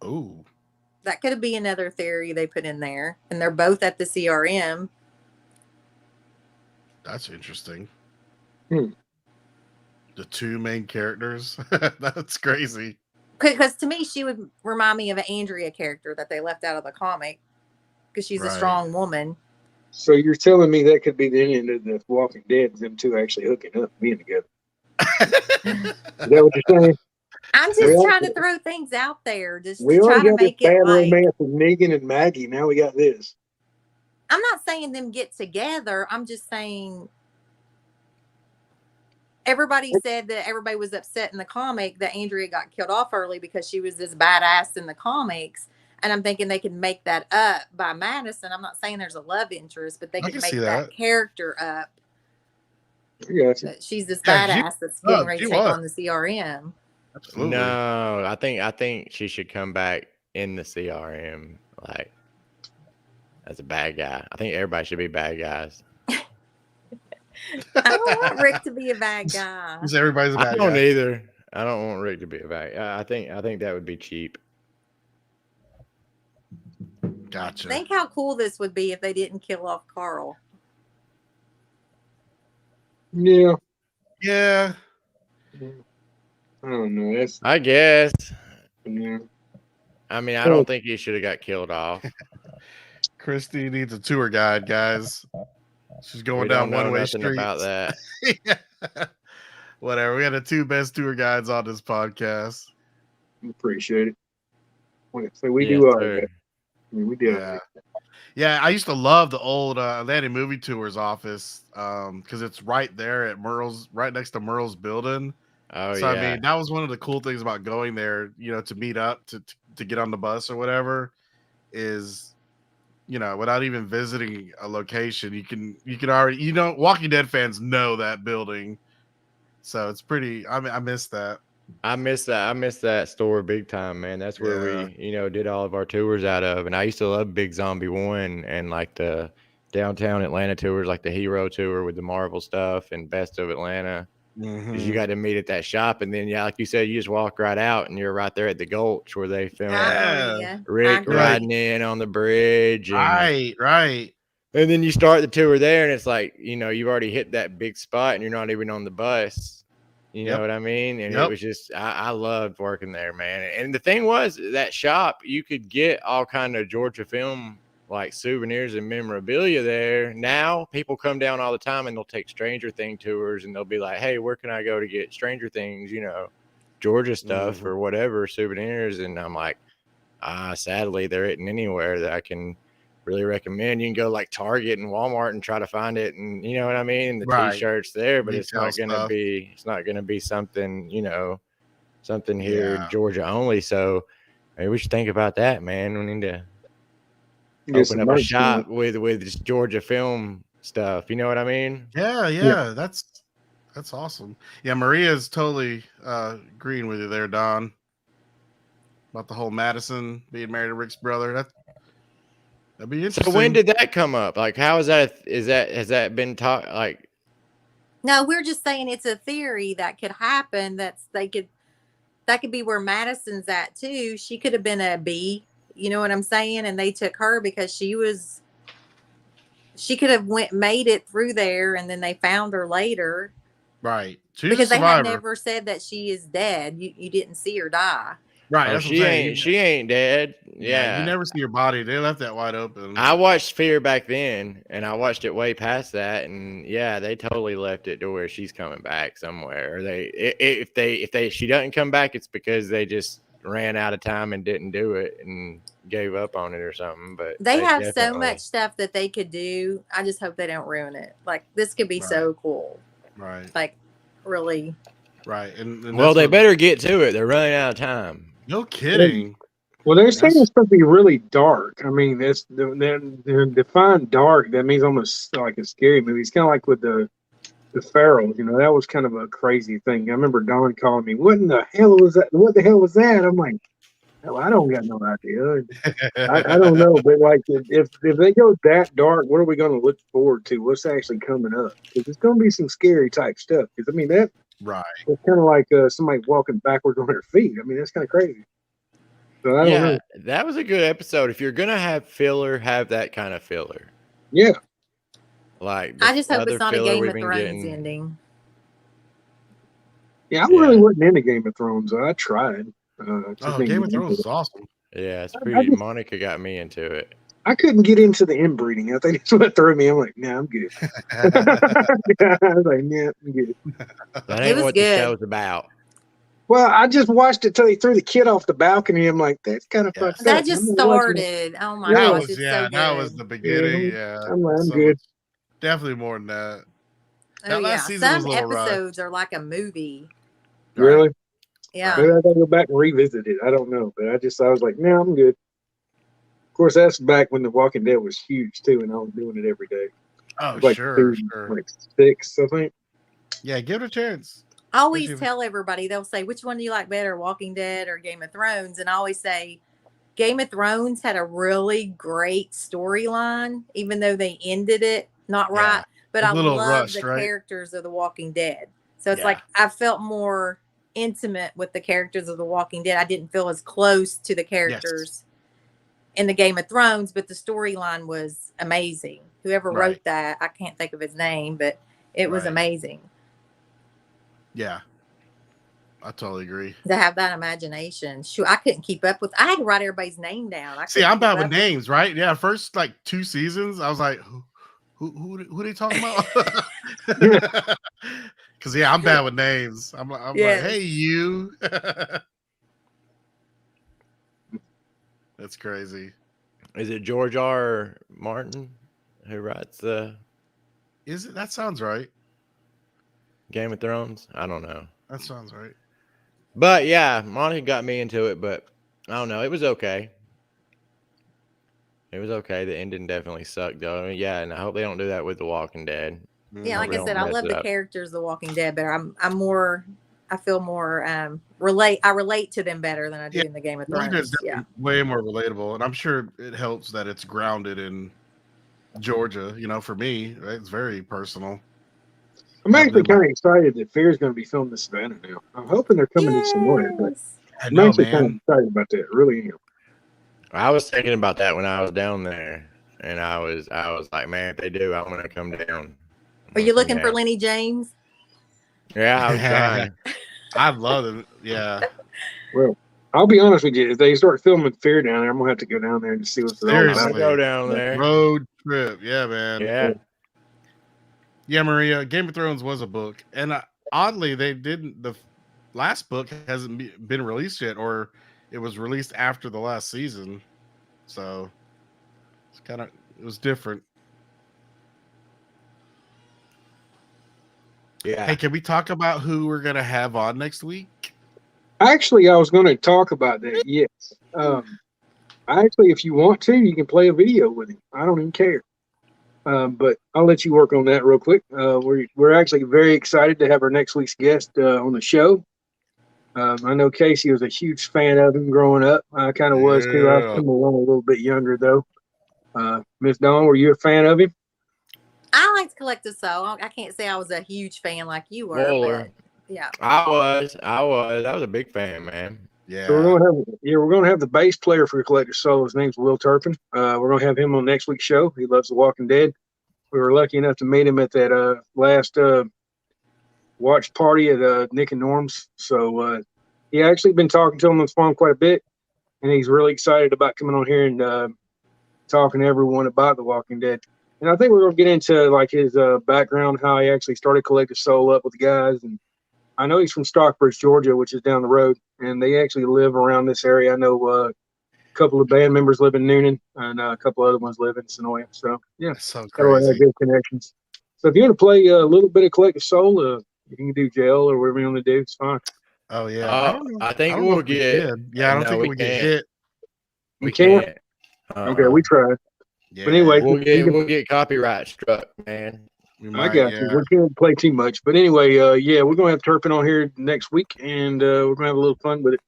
Oh, That could be another theory they put in there. And they're both at the CRM. that's interesting. Hmm. The 2 main characters. That's crazy. Because to me, she would remind me of an Andrea character that they left out of the comic. Because she's a Right. strong woman. So you're telling me that could be the end of the Walking Dead, them two actually hooking up, being together. Is that what you're saying? I'm just Well, trying to throw things out there. Just We to try already to got this make it bad like... romance with Negan and Maggie. Now we got this. I'm not saying them get together. I'm just saying everybody said that everybody was upset in the comic that Andrea got killed off early because she was this badass in the comics. And I'm thinking they can make that up by Madison. I'm not saying there's a love interest, but they I can can make see that that. character up. I got you. That she's this Yeah, she badass that's getting was, ready she to take was. on the CRM. Absolutely. No, I think she should come back in the CRM, like as a bad guy. I think everybody should be bad guys. I don't want Rick to be a bad guy. Because everybody's a I bad don't guy. either. I don't want Rick to be a bad guy. I think that would be cheap. Gotcha. Think how cool this would be if they didn't kill off Carl. Yeah. Yeah. I don't know. That's I guess. yeah. I mean, I don't think he should have got killed off. Christy needs a tour guide, guys. She's going We down don't know one-way nothing streets. about that. Whatever. We got the 2 best tour guides on this podcast. Appreciate it. So we Yes, do all sir. that. I mean, we do. Yeah. Yeah, I used to love the old Atlanta Movie Tours office because it's right there at Merle's, right next to Merle's building. Oh So yeah. I mean, that was one of the cool things about going there, to meet up to get on the bus or whatever, is without even visiting a location, you can already Walking Dead fans know that building, so it's pretty. I miss that. I miss that store big time, man. That's where we, did all of our tours out of. And I used to love Big Zombie 1 and like the downtown Atlanta tours, like the Hero tour with the Marvel stuff and Best of Atlanta. Because you got to meet at that shop, and then like you said, you just walk right out, and you're right there at the Gulch where they filmed Yeah. Rick I riding in on the bridge. And, Right. And then you start the tour there, and it's like you've already hit that big spot, and you're not even on the bus. You know Yep. what I mean? And Yep. it was just I loved working there, man. And the thing was, that shop, you could get all kind of Georgia film like souvenirs and memorabilia there. Now people come down all the time and they'll take Stranger Thing tours, and they'll be like, hey, where can I go to get Stranger Things, Georgia stuff or whatever, souvenirs? And I'm like, sadly, there isn't anywhere that I can really recommend. You can go like Target and Walmart and try to find it, and you know what I mean, the Right. t-shirts there, but it's Retail not gonna stuff. be something, something here Yeah. Georgia only. So maybe we should think about that, man. We need to Get open some up a merch shop with just Georgia film stuff. You know what I mean? Yeah. That's awesome. Yeah, Maria's totally agreeing with you there, Don, about the whole Madison being married to Rick's brother. That'd be So interesting. when did that come up? Like, how is that? Has that been taught? Like, No, we're just saying it's a theory that could happen. That could be where Madison's at too. She could have been a B. You know what I'm saying? And they took her because she could have made it through there, and then they found her later Right. She's because a they had survivor. never said that she is dead. You didn't see her die. Right. Oh, That's what I'm she saying. ain't she ain't dead. Yeah. You never see her body. They left that wide open. I watched Fear back then, and I watched it way past that, and yeah, they totally left it to where she's coming back somewhere. Or if she doesn't come back, it's because they just ran out of time and didn't do it and gave up on it or something. But They have so definitely- much stuff that they could do. I just hope they don't ruin it. Like this could be so cool. Right. Like really. Right. And Well, that's they what- better get to it. They're running out of time. No kidding. Well, they're saying That's- it's supposed to be really dark. I mean, that's they're defined dark. That means almost like a scary movie. It's kind of like with the Pharaoh. You know, that was kind of a crazy thing. I remember Don calling me, "What in the hell was that? What the hell was that?" I'm like, "Hell, I don't got no idea. I don't know." But like, if they go that dark, what are we going to look forward to? What's actually coming up? Because it's going to be some scary type stuff. Because I mean, that Right. it's kind of like somebody walking backwards on their feet. I mean, that's kind of crazy. So I don't know. That was a good episode. If you're gonna have filler, have that kind of filler. Yeah. Like I just hope other it's not a filler Game we've of been Thrones getting. ending. Yeah, I Yeah. really wasn't into Game of Thrones. I tried. Just Oh, didn't Game of get Thrones into is awesome. Yeah, it's I pretty. just- Monica got me into it. it. I couldn't get into the inbreeding. I think that's what threw me. I'm like, nah, I'm good. I was like, nah, I'm good. That It ain't was what good. the show's about. Well, I just watched it till they threw the kid off the balcony. I'm like, that's kind of Yeah. fucked up. That just I'm not watching it. started. Oh my Yeah. that gosh, was it's yeah, so good. that was the beginning. Yeah. I'm So good. much- definitely more than that. Oh That yeah, last season was some a little rough. episodes are like a movie. Really? Yeah. Maybe I gotta go back and revisit it. I don't know, but I was like, no, I'm good. Of course, that's back when The Walking Dead was huge too, and I was doing it every day. Oh, Like sure, season, sure. like 6, I think. Yeah, give it a chance. I always Especially- tell everybody, they'll say, which one do you like better, Walking Dead or Game of Thrones? And I always say, Game of Thrones had a really great storyline, even though they ended it not Yeah. right. But A I little love rushed, the right? characters of The Walking Dead. So it's Yeah. like I felt more intimate with the characters of The Walking Dead. I didn't feel as close to the characters in the Game of Thrones, but the storyline was amazing. Whoever Right. wrote that, I can't think of his name, but it was Right. amazing Yeah. I totally agree. to have that imagination. Shoot, I couldn't keep up with. I had to write everybody's name down. I See, couldn't I'm bad keep with up names, right? Yeah, first like 2 seasons, I was like, who they talking about? Because yeah, I'm bad with names. I'm Yes. like, hey, you. That's crazy. Is it George R. Martin who writes the Is it? That sounds right. Game of Thrones? I don't know. That sounds right. But yeah, Monica got me into it, but I don't know. It was okay. It was okay. The ending definitely sucked though. Yeah, and I hope they don't do that with The Walking Dead. Yeah, like Hope they I said, don't I mess love it the up. characters of The Walking Dead better. I feel more relate to them better than I do Yeah, in the Game of Walking Dead Thrones. is Yeah. definitely way more relatable, and I'm sure it helps that it's grounded in Georgia. You know, for me, right? It's very personal. I'm actually I've been- kind of excited that Fear's going to be filmed in Savannah now. I'm hoping they're coming in somewhere, but Yes. I I'm know, actually kind of man. excited about that. Really am. I was thinking about that when I was down there, and I was like, man, if they do, I'm gonna come down. Are you looking for Yeah. Lenny James? Yeah, I was trying. I love it. Yeah, Well, I'll be honest with you. If they start filming Fear down there, I'm going to have to go down there and see what's all I'm Seriously. about. gonna go down there. road trip. Yeah, man. Yeah, Yeah, Maria. Game of Thrones was a book, and oddly, they didn't. The last book hasn't been released yet, or it was released after the last season. So it's it was different. yeah. Hey, can we talk about who we're gonna have on next week? Actually, I was going to talk about that. Yes. Actually, if you want to, you can play a video with him. I don't even care. But I'll let you work on that real quick. We're actually very excited to have our next week's guest on the show. I know Casey was a huge fan of him growing up. I kind of was too. I was Yeah. coming along a little bit younger though. Miss Dawn, were you a fan of him? I like to collect a soul. I can't say I was a huge fan like you were, Roller. but yeah. I was. I was a big fan, man. Yeah, So we're gonna have the bass player for Collector Soul. His name's Will Turpin. We're gonna have him on next week's show. He loves The Walking Dead. We were lucky enough to meet him at that last watch party at Nick and Norm's. So he actually been talking to him on the phone quite a bit, and he's really excited about coming on here and talking to everyone about The Walking Dead. And I think we're gonna get into like his background, how he actually started Collective Soul up with the guys. And I know he's from Stockbridge, Georgia, which is down the road, and they actually live around this area. I know a couple of band members live in Noonan, and a couple other ones live in Sonoya. So yeah, That's so got a lot of crazy. good connections. So if you want to play a little bit of Collective Soul, you can do Jail or whatever you want to do. It's fine. Oh yeah. I don't know. I think I don't know we'll if we get. did. Yeah, I don't no, think we we get can't. hit. We can't? can't. Okay, we tried. Yeah, But anyway, we'll get copyright struck, man. we I might, got yeah. you. We can't play too much. But anyway, yeah, we're going to have Turpin on here next week, and we're going to have a little fun with it.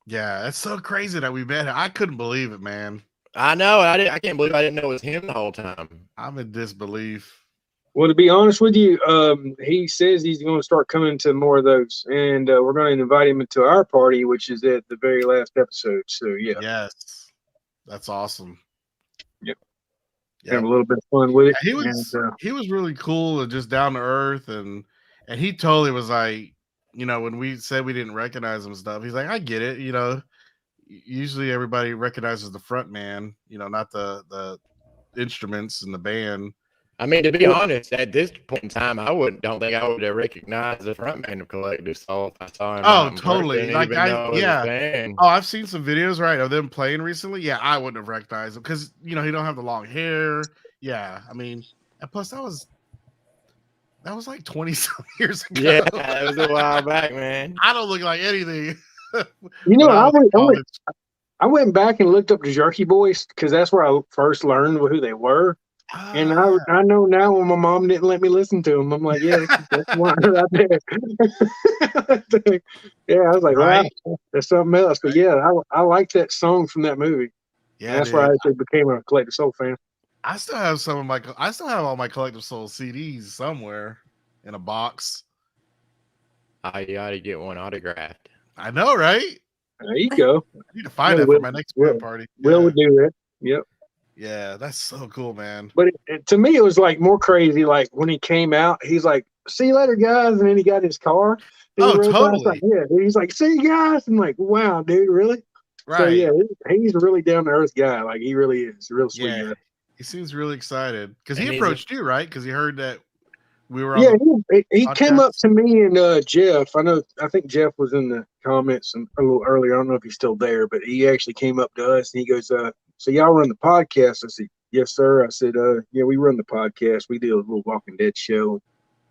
Yeah, it's so crazy that we met him. I couldn't believe it, man. I know. I can't believe I didn't know it was him the whole time. I'm in disbelief. Well, to be honest with you, he says he's going to start coming to more of those, and we're going to invite him into our party, which is at the very last episode. So, yeah, Yes. That's awesome. Yep. Yep. have a little bit of fun with it. He was and, he was really cool and just down to earth, and he totally was like, you know, when we said we didn't recognize him and stuff, he's like, I get it, you know. Usually everybody recognizes the front man, you know, not the instruments and the band. I mean, to be honest, at this point in time, don't think I would have recognized the front man of Collective Soul if I saw him. Oh, out in totally. person, Like, even though I was a yeah. fan. Oh, I've seen some videos, right, of them playing recently. Yeah, I wouldn't have recognized him because, you know, he don't have the long hair. Yeah, I mean, and plus that was like 20 some years ago. Yeah, that was a while back, man. I don't look like anything. you know, when I was in went, college. I went back and looked up the Jerky Boys because that's where I first learned who they were. And I know now when my mom didn't let me listen to them, I'm like, yeah, that's one right there. Yeah, I was like, Right. wow, that's something else. But yeah, I like that song from that movie. Yeah, And that's dude. why I actually became a Collective Soul fan. I still have I still have all my Collective Soul CDs somewhere in a box. You ought to get one autographed. I know, right? There you go. I need to find Yeah, that for my next Will- band party. Will Yeah. would do that. Yep. Yeah, that's so cool, man. But to me, it was like more crazy. Like when he came out, he's like, "See you later, guys," and then he got in his car. And he Oh, rode by. It's totally. like, yeah, he's like, "See you guys." I'm like, "Wow, dude, really?" Right. So yeah, he's a really down to earth guy. Like he really is a real sweet Yeah. guy. He seems really excited because And he he's a- approached you, right? Because he heard that we were on Yeah, the he came up podcast. to me and Jeff. I think Jeff was in the comments a little earlier. I don't know if he's still there, but he actually came up to us and he goes, "So y'all run the podcast?" I said, "Yes, sir." I said, "Yeah, we run the podcast. We do a little Walking Dead show."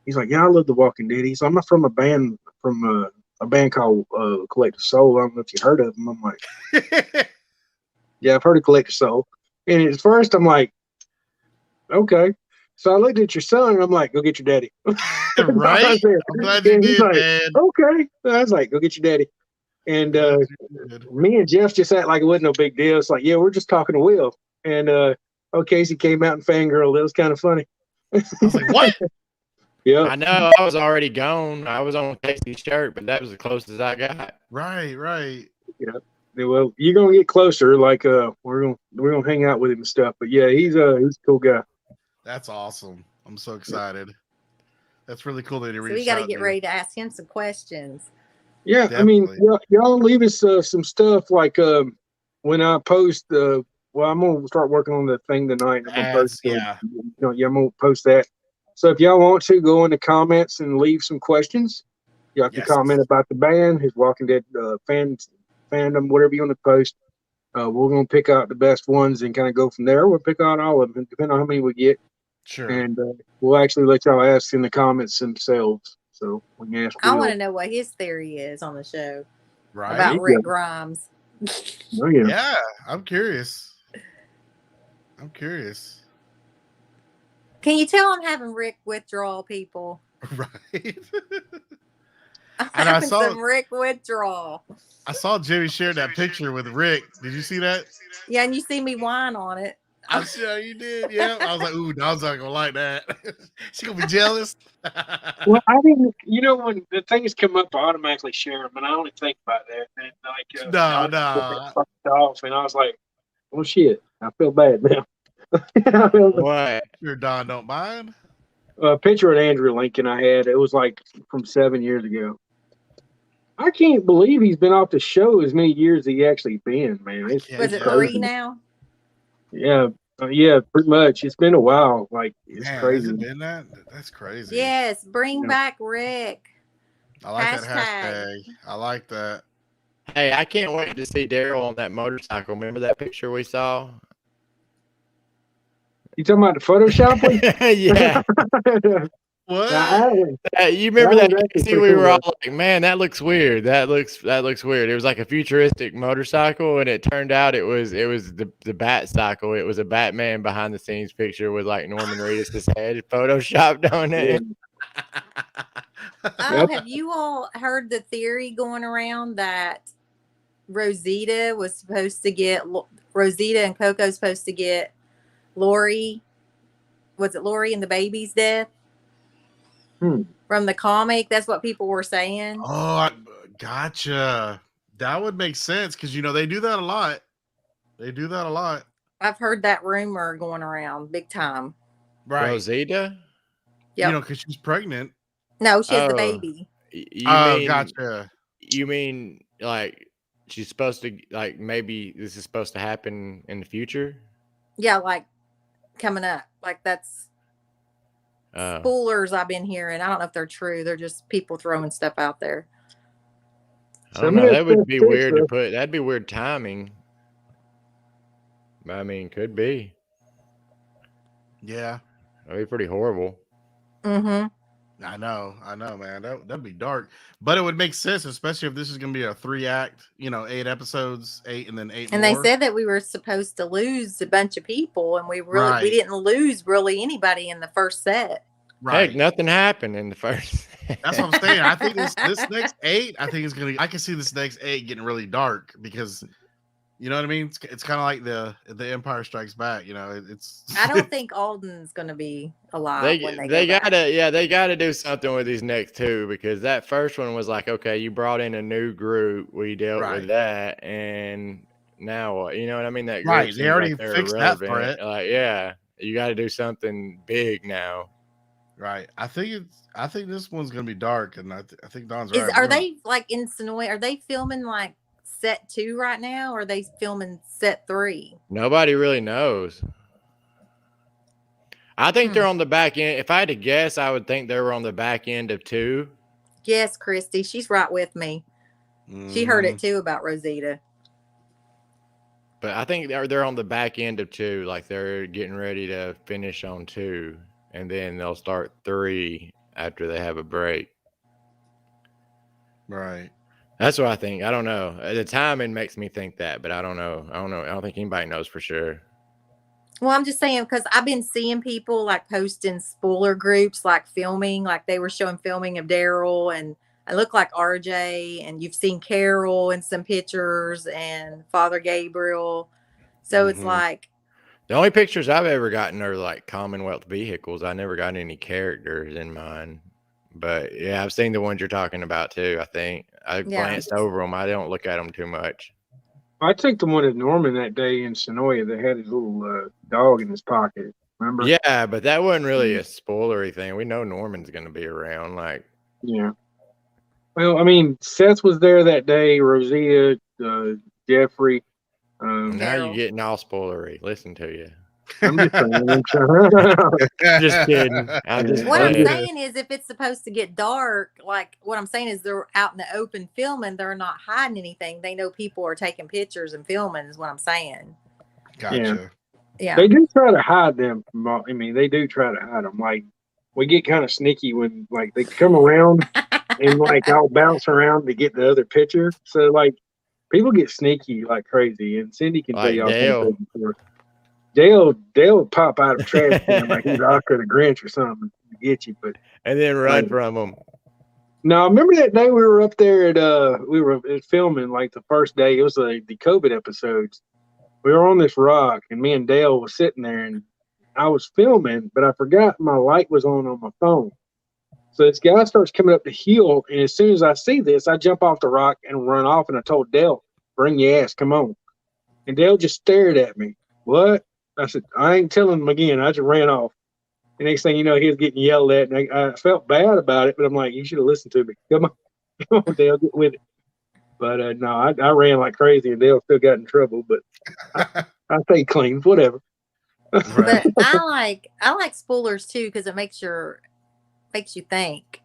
He's like, "Yeah, I love the Walking Dead." He's like, "I'm from a band called Collective Soul. I don't know if you heard of them." I'm like, "Yeah, I've heard of Collective Soul." And at first, I'm like, "Okay." So I looked at your son and I'm like, "Go get your daddy." Right? I said, I'm glad you and he's did, like, man. "Okay." I was like, "Go get your daddy." And Glad you did. me and Jeff just act like it wasn't no big deal. It's like, yeah, we're just talking to Will. And Casey came out and fangirled. It was kind of funny. I was like, what? Yeah. I know I was already gone. I was on Casey's shirt, but that was the closest I got. Right. Well, you're gonna get closer. Like we're gonna hang out with him and stuff. But yeah, he's a cool guy. That's awesome. I'm so excited. That's really cool that he So reached we got to out, get dude. ready to ask him some questions. Yeah, I mean, Definitely. y'all leave us some stuff like when I post. Well, I'm gonna start working on the thing tonight. I'm gonna post. Yeah. Yeah, I'm gonna post that. So if y'all want to go in the comments and leave some questions, y'all can Yes. comment about the band, his Walking Dead fandom, whatever you want to post. We're gonna pick out the best ones and kind of go from there. We'll pick out all of them, depending on how many we get, Sure. and we'll actually let y'all ask in the comments themselves. So we can ask. I want to Will. know what his theory is on the show Right. about Yeah. Rick Grimes. Oh yeah. Yeah. I'm curious. Can you tell I'm having Rick withdrawal, people? Right. I'm And I having saw- some Rick withdrawal. I saw Jimmy share that picture with Rick. Did you see that? Yeah, and you see me whine on it. I'm sure you did. Yeah. I was like, ooh, dog's not gonna like that. She gonna be jealous. Well, I didn't. You know, when the things come up, I automatically share them, and I only think about that. And like, No. fucked off, and I was like, "Oh shit, I feel bad now." I feel What? Sure, Don don't mind. a picture of Andrew Lincoln I had. It was like from 7 years ago. I can't believe he's been off the show as many years as he actually been, man. I It's, can't Was it's it believe crazy. 3 now? Yeah, yeah, pretty much. It's been a while. Like it's Man, has crazy. it been that? That's crazy. Yes, bring Yeah. back Rick. I like that Hashtag. hashtag. I like that. Hey, I can't wait to see Daryl on that motorcycle. Remember that picture we saw? You talking about the Photoshop one? Yeah. What? You remember That that? was actually See, pretty we cool, were all though. like, "Man, that looks weird. That looks weird." It was like a futuristic motorcycle, and it turned out it was the Bat cycle. It was a Batman behind the scenes picture with like Norman Reedus' head photoshopped on it. Oh, have you all heard the theory going around that Rosita was supposed to get Rosita and Coco's supposed to get Lori? Was it Lori and the baby's death? From the comic, that's what people were saying. Oh, gotcha. That would make sense because they do that a lot. I've heard that rumor going around big time. Right. Rosita? Yep. Because she's pregnant. No, she has the Oh. baby. Gotcha. You mean like she's supposed to, like, maybe this is supposed to happen in the future? Yeah, like coming up. Like that's Oh. spoilers I've been hearing. I don't know if they're true. They're just people throwing stuff out there. I don't know. That would be weird to put. That'd be weird timing. I mean, could be. Yeah. That'd be pretty horrible. Mm-hmm. I know, man. That'd be dark. But it would make sense, especially if this is gonna be a 3-act, 8 episodes, 8 and then 8 And more. they said that we were supposed to lose a bunch of people, and we Right. didn't lose really anybody in the first set. Right. Heck, nothing happened in the first. That's what I'm saying. I think this next 8, I can see this next 8 getting really dark because you know what I mean? It's kind of like the Empire Strikes Back, it's I don't think Alden's going to be alive when They go back. gotta do something with these next 2, because that first one was like, okay, you brought in a new group, we dealt Right. with that, and now what? You know what I mean? That Right, group they seems already like they're fixed that irrelevant. threat. Like, yeah, you got to do something big now. right. I think this one's gonna be dark, and I think Don's right. Are they like in Sonoy? Are they filming like set 2 right now, or are they filming set 3? Nobody really knows. I think they're on the back end. If I had to guess, I would think they were on the back end of 2. Yes, Christy, she's right with me. She heard it too about Rosita. But I think they're on the back end of 2, like they're getting ready to finish on 2, and then they'll start 3 after they have a break. Right. That's what I think. I don't know. The timing makes me think that, but I don't know. I don't think anybody knows for sure. Well, I'm just saying because I've been seeing people like posting spoiler groups, like filming, like they were showing filming of Daryl, and I look like RJ, and you've seen Carol in some pictures and Father Gabriel. So it's like the only pictures I've ever gotten are like Commonwealth vehicles. I never got any characters in mine. But yeah, I've seen the ones you're talking about too. I think I glanced over them. I don't look at them too much. I took the one at Norman that day in Sonoya that had his little dog in his pocket. Remember? Yeah, but that wasn't really a spoilery thing. We know Norman's going to be around. Like, yeah. Well, I mean, Seth was there that day. Rosita, Jeffrey. now you're getting all spoilery. Listen to you. I'm just saying. Just kidding. I'm just what I'm kidding. saying is, if it's supposed to get dark, like what I'm saying is they're out in the open filming. They're not hiding anything. They know people are taking pictures and filming. Is what I'm saying. Gotcha. Yeah. They do try to hide them. I mean, they do try to hide them. Like we get kind of sneaky when like they come around and like I'll bounce around to get the other picture. So like people get sneaky like crazy, and Cindy can tell Like y'all Dale. something before. Dale would pop out of trash can like he's Oscar the Grinch or something to get you, but And then run from them. no, remember that day we were up there at we were filming like the first day. It was the COVID episodes. We were on this rock, and me and Dale was sitting there, and I was filming, but I forgot my light was on my phone. So this guy starts coming up the hill, and as soon as I see this, I jump off the rock and run off. And I told Dale, "Bring your ass, come on." And Dale just stared at me. What? I said, I ain't telling him again. I just ran off. The next thing you know, he was getting yelled at, and I felt bad about it, but I'm like, you should have listened to me. Come on. Dale, get with it. But no, I ran like crazy, and Dale still got in trouble. But I stayed clean, whatever. Right. But I like spoilers too because it makes you think.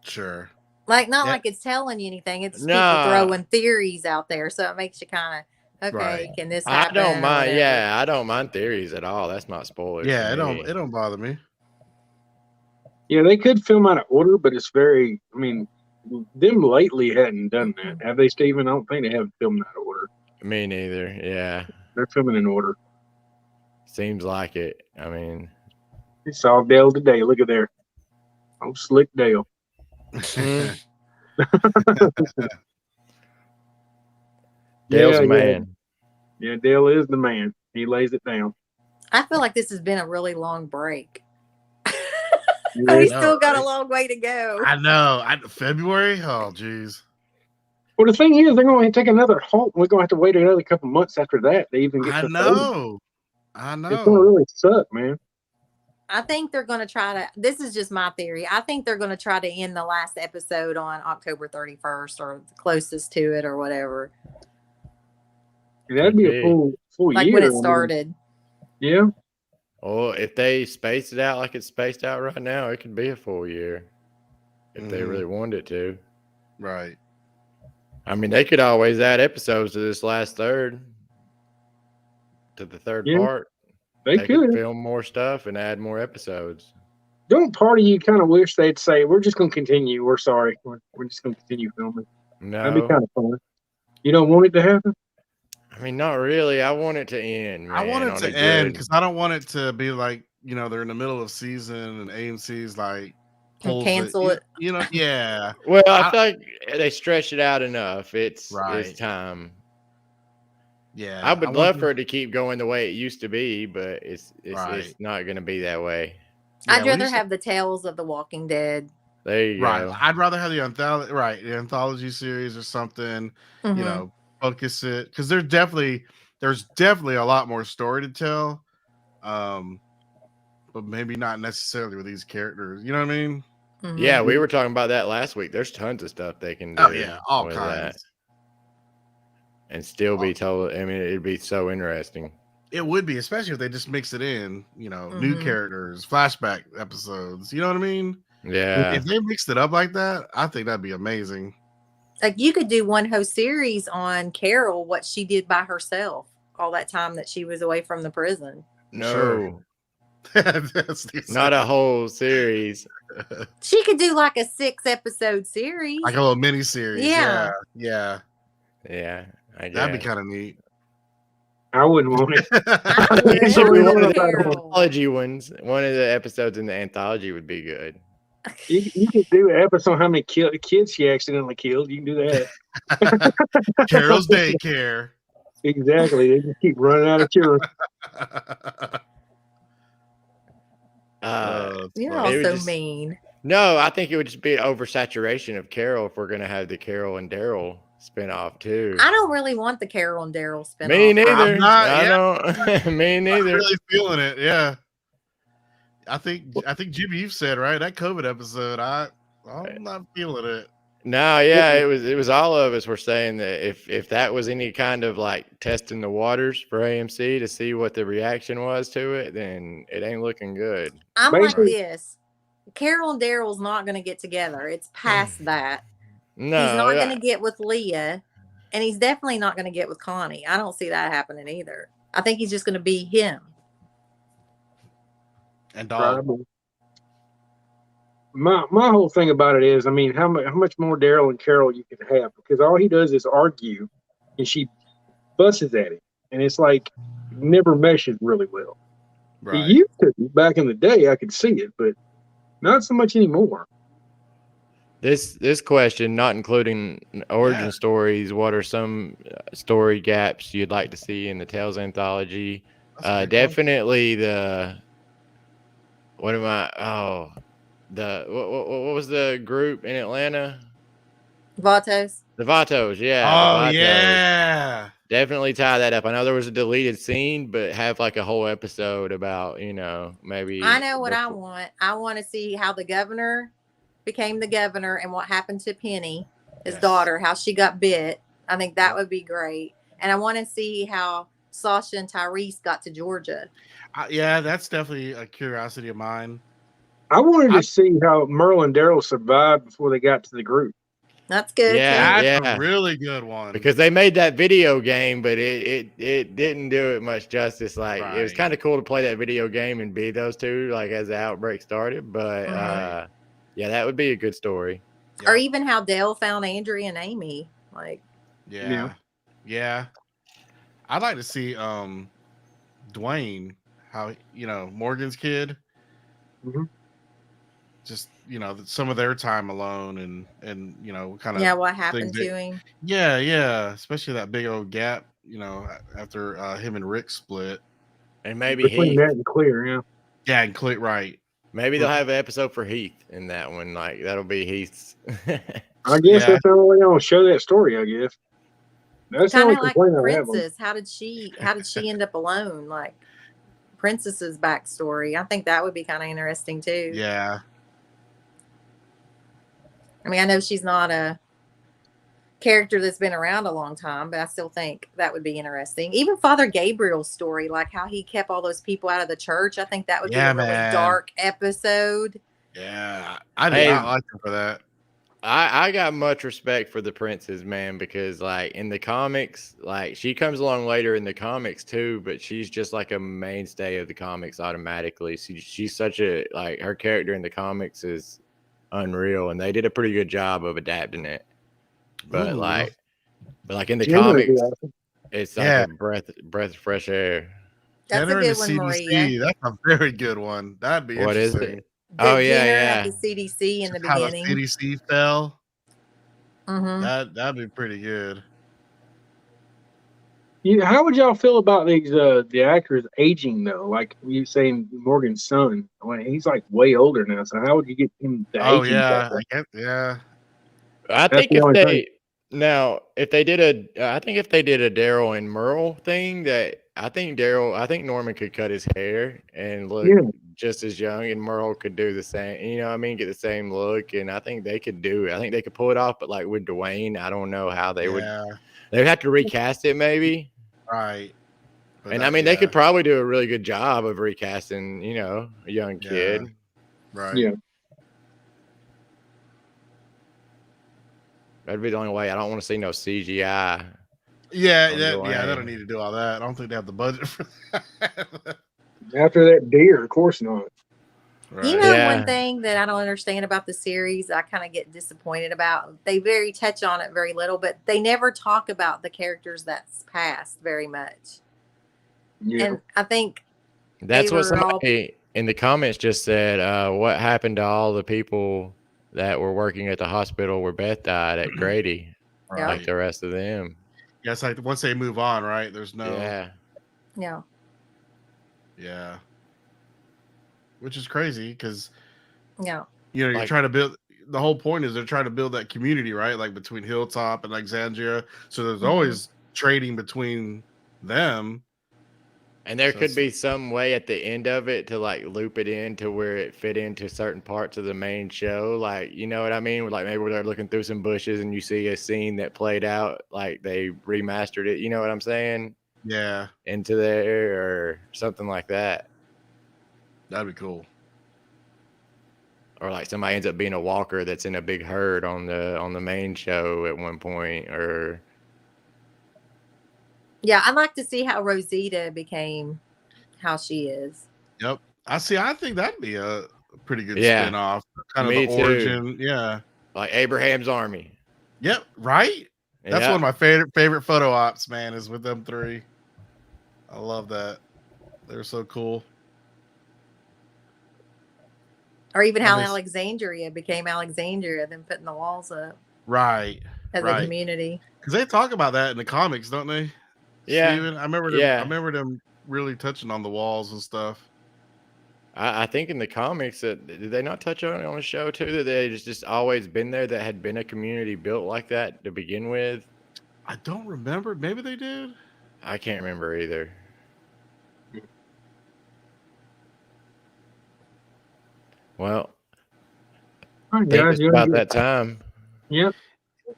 Sure. Like not Yeah. like it's telling you anything. It's people Nah. throwing theories out there, so it makes you kind of okay. Right. Can this I happen? don't or mind. whatever. Yeah, I don't mind theories at all. That's not spoilers. Yeah, to it me. don't bother me. Yeah, they could film out of order, but it's very. I mean, them lately hadn't done that, have they, Steven? I don't think they haven't filmed out of order. Me neither. Yeah, They're filming in order. seems like it. I mean, You saw Dale today. Look at there. Oh, slick Dale. Dale's Yeah, a man. Yeah, Dale is the man. He lays it down. I feel like this has been a really long break. Yeah. We know, still got a right? long way to go. I know. February? Oh, geez. Well, the thing is, they're going to take another halt. We're going to have to wait another couple months after that to even get I to 30. know. I It's going to know. really suck, man. I think they're going to try to. This is just my theory. I think they're going to try to end the last episode on October 31st or closest to it or whatever, That'd be a Okay. full like year. when I it mean, started. yeah. Well, if they space it out like it's spaced out right now, it could be a full year if they Mhm. really wanted it to. Right. I mean, they could always add episodes to this last third, to the third Yeah, part. They They could. could film more stuff and add more episodes. Don't part of you kind of wish they'd say, we're just going to continue. We're sorry. We're just going to continue filming. That'd be No, kind of fun. You don't want it to happen? I mean, not really. I want it to end. Man, I want it on to a end good- because I don't want it to be like, they're in the middle of season and AMC's like pulls cancel it. Yeah. Well, I I- feel like they stretch it out enough. It's Right. time. Yeah. I would want love them- for it to keep going the way it used to be, but it's Right. not going to be that way. Yeah, I'd when rather you say- have the Tales of the Walking Dead. There you Right. go. I'd rather have the anthology series or something, Mhm. focus it because there's definitely a lot more story to tell. But maybe not necessarily with these characters. You know what I mean? Mhm. Yeah, we were talking about that last week. There's tons of stuff they can do. Oh yeah, all with kinds. that and still be told. I mean, it'd be so interesting. It would be, especially if they just mix it in, new Mhm. characters, flashback episodes. You know what I mean? Yeah. If they mixed it up like that, I think that'd be amazing. Like you could do one whole series on Carol, what she did by herself all that time that she was away from the prison. No, Sure. That's not a whole series. She could do like a 6-episode series. like a little mini series. Yeah. Yeah. Yeah, I guess. That'd be kind of neat. I wouldn't want it. I would. It should I be love one of the Carol. anthology ones. One of the episodes in the anthology would be good. You could do an episode on how many kids she accidentally killed. You can do that. Carol's daycare. Exactly. They just keep running out of children. You're It all would so just- mean. No, I think it would just be an oversaturation of Carol if we're gonna have the Carol and Daryl spinoff too. I don't really want the Carol and Daryl spinoff. Me neither. not- I yeah. don't. Me I'm neither. really feeling it. Yeah. I think Jimmy, you've said right that COVID episode. I'm not feeling it. No, yeah, it was all of us were saying that if that was any kind of like testing the waters for AMC to see what the reaction was to it, then it ain't looking good. I'm like Basically- this. Carol and Daryl's not going to get together. It's past that. No, He's not that- going to get with Leah, and he's definitely not going to get with Connie. I don't see that happening either. I think he's just going to be him. And dog. Probably. My whole thing about it is, I mean, how much more Daryl and Carol you can have, because all he does is argue, and she busses at him, and it's like never meshes really well. Right. He used to back in the day. I could see it, but not so much anymore. This question, not including origin Yeah. stories, what are some story gaps you'd like to see in the Tales anthology? That's a big one. Definitely the what was the group in Atlanta? Vatos. The Vatos, yeah. Oh the Vatos. yeah. Definitely tie that up. I know there was a deleted scene, but have like a whole episode about, maybe. I know what I before- want. I want to see how the governor became the governor and what happened to Penny. his Yes. daughter, how she got bit. I think that would be great. And I want to see how Sasha and Tyrese got to Georgia. Yeah, that's definitely a curiosity of mine. I wanted I- to see how Merle and Daryl survived before they got to the group. That's good. Yeah, too. That's yeah. a really good one. Because they made that video game, but it didn't do it much justice. Like it was Right. kind of cool to play that video game and be those two, like as the outbreak started. But Right. yeah, that would be a good story. Or Yep. even how Dale found Andrea and Amy. Like, Yeah. Yeah. I'd like to see Dwayne, how Morgan's kid. Mhm. Just some of their time alone and kind of yeah, what happened thing to him? yeah, especially that big old gap, after him and Rick split. And maybe Between Heath. that and Clear, yeah. Yeah, and click right. Maybe they'll have an episode for Heath in that one. Like that'll be Heath's. I guess Yeah. that's the only way they'll show that story, I guess. That's the Kind only of like complaint I have on. Princess. How did she end up alone? Like Princess's backstory. I think that would be kind of interesting too. Yeah. I mean, I know she's not a character that's been around a long time, but I still think that would be interesting. Even Father Gabriel's story, like how he kept all those people out of the church. I think that would be Yeah, a really man. dark episode. Yeah. I did Hey. not like her for that. I got much respect for the princess, man, because like in the comics, like she comes along later in the comics too, but she's just like a mainstay of the comics automatically. She's such a like her character in the comics is unreal, and they did a pretty good job of adapting it. But Ooh. like in the Jim would be comics, awesome. it's like Yeah. a breath of fresh air. That's Dinner a in good the one, CDC. Maria. That's a very good one. That'd be What is interesting. it? Oh, The yeah, dinner yeah. at the CDC in the How the beginning. CDC fell. Hmm. That'd be pretty good. How would y'all feel about these the actors aging though? Like you saying Morgan's son, he's like way older now. So how would you get him to Oh aging? yeah, I guess. Yeah. I That's think the if only they thing. now if they did I think if they did a Daryl and Merle thing, that I think Norman could cut his hair and look Yeah. just as young, and Merle could do the same. You know what I mean? Get the same look, and I think they could do it. I think they could pull it off. But like with Dwayne, I don't know how they would. Yeah. They would have to recast it maybe. Right. But And that- I mean, they could yeah, probably do a really good job of recasting. A young kid. Right. Yeah. That'd be the only way. I don't want to see no CGI. Yeah. Oh, They Dwayne. don't need to do all that. I don't think they have the budget for that. After that deer, of course not. Right. You know, Yeah. one thing that I don't understand about the series, I kind of get disappointed about. They very touch on it very little, but they never talk about the characters that's passed very much. Yeah. And I think That's They what were all- somebody in the comments just said. What happened to all the people that were working at the hospital where Beth died at Grady? Yeah. Like the rest of them. Yeah, it's like once they move on, right? There's no. Yeah. yeah, Yeah. Which is crazy because yeah, you're Like- trying to build. The whole point is they're trying to build that community, right? Like between Hilltop and Alexandria. So there's Mhm. always trading between them. And there So could it's- be some way at the end of it to like loop it in to where it fit into certain parts of the main show. Like, you know what I mean? Like maybe where they're looking through some bushes and you see a scene that played out, like they remastered it, you know what I'm saying? Yeah, Into there or something like that. that'd be cool. Or like somebody ends up being a walker that's in a big herd on the main show at one point, or yeah. I'd like to see how Rosita became how she is. Yep. I think that'd be a pretty good Yeah. spin-off. Kind of Me the too. origin. Yeah. like Abraham's Army. Yep. Right. That's Yeah. one of my favorite photo ops, man, is with them three. I love that. They're so cool. Or even how Well, they- Alexandria became Alexandria, then putting the walls up Right. as a Right. community. Because they talk about that in the comics, don't they? Yeah. Steven? I remember them, Yeah. I remember them really touching on the walls and stuff. I think in the comics that did they not touch on it on the show too, that they just always been there, that had been a community built like that to begin with. I don't remember. Maybe they did. I can't remember either. Well, All I right, think guys, it's you about wanna that time. Yep.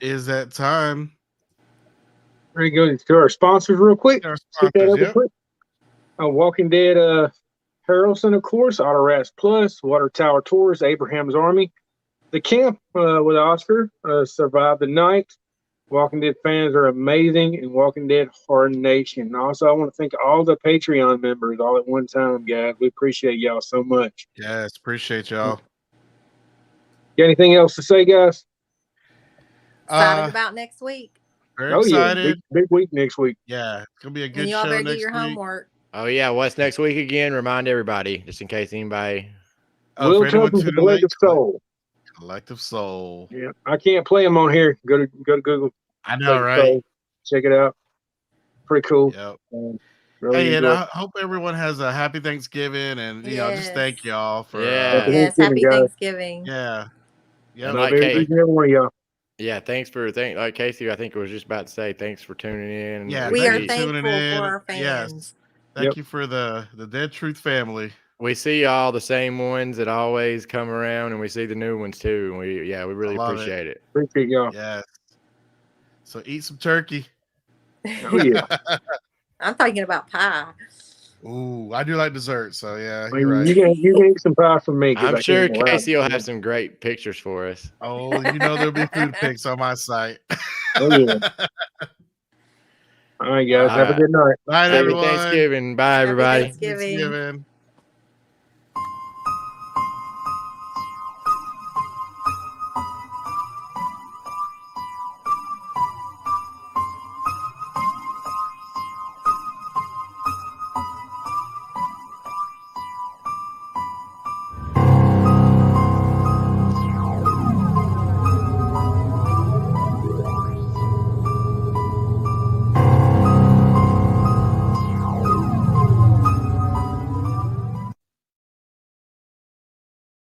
is that time. Ready to go to our sponsors real quick. Our Skip that sponsors, over yep. quick. Walking Dead, Harrelson, of course, Autorats Plus, Water Tower Tours, Abraham's Army, The Camp with Oscar, Survive the Night. Walking Dead fans are amazing, and Walking Dead Hard Nation. Also, I want to thank all the Patreon members all at one time, guys. We appreciate y'all so much. Yes, appreciate y'all. Got anything else to say, guys? Excited about next week. Very Oh, yeah. excited. Big week next week. Yeah, it's gonna be a good And y'all show better next do your week. homework. Oh yeah, what's next week again? Remind everybody, just in case anybody. Oh, Will for anyone Tupper's tuning Collective late, Soul. Collective Soul. Yeah, I can't play them on here. Go to Google. I know, Collective right? Soul. Check it out. Pretty cool. Yep. Really Hey, and enjoy I hope everyone has a happy Thanksgiving, and just thank Yes. y'all for Yeah. Yes, Thanksgiving, happy guys. Thanksgiving. yeah. Yep. And Love like every one of y'all. Yeah, thanks for like Casey. I think was just about to say thanks for tuning in. Yeah, We thank are you for tuning thankful in. for our Yes. fans. Thank Yep. you for the Dead Truth family. We see all the same ones that always come around, and we see the new ones too. And we really love it. appreciate it. Appreciate y'all. Yes. So eat some turkey. Oh, yeah. I'm thinking about pie. Ooh, I do like dessert, so yeah, I you're mean, right. you can eat some pie from me. 'cause I'm I sure can't go out. Casey will have some great pictures for us. Oh, there'll be food pics on my site. Oh, yeah. All right, guys. All Have a right. good night. Bye, Happy everyone. Thanksgiving. Bye, Happy everybody. Thanksgiving. Thanksgiving.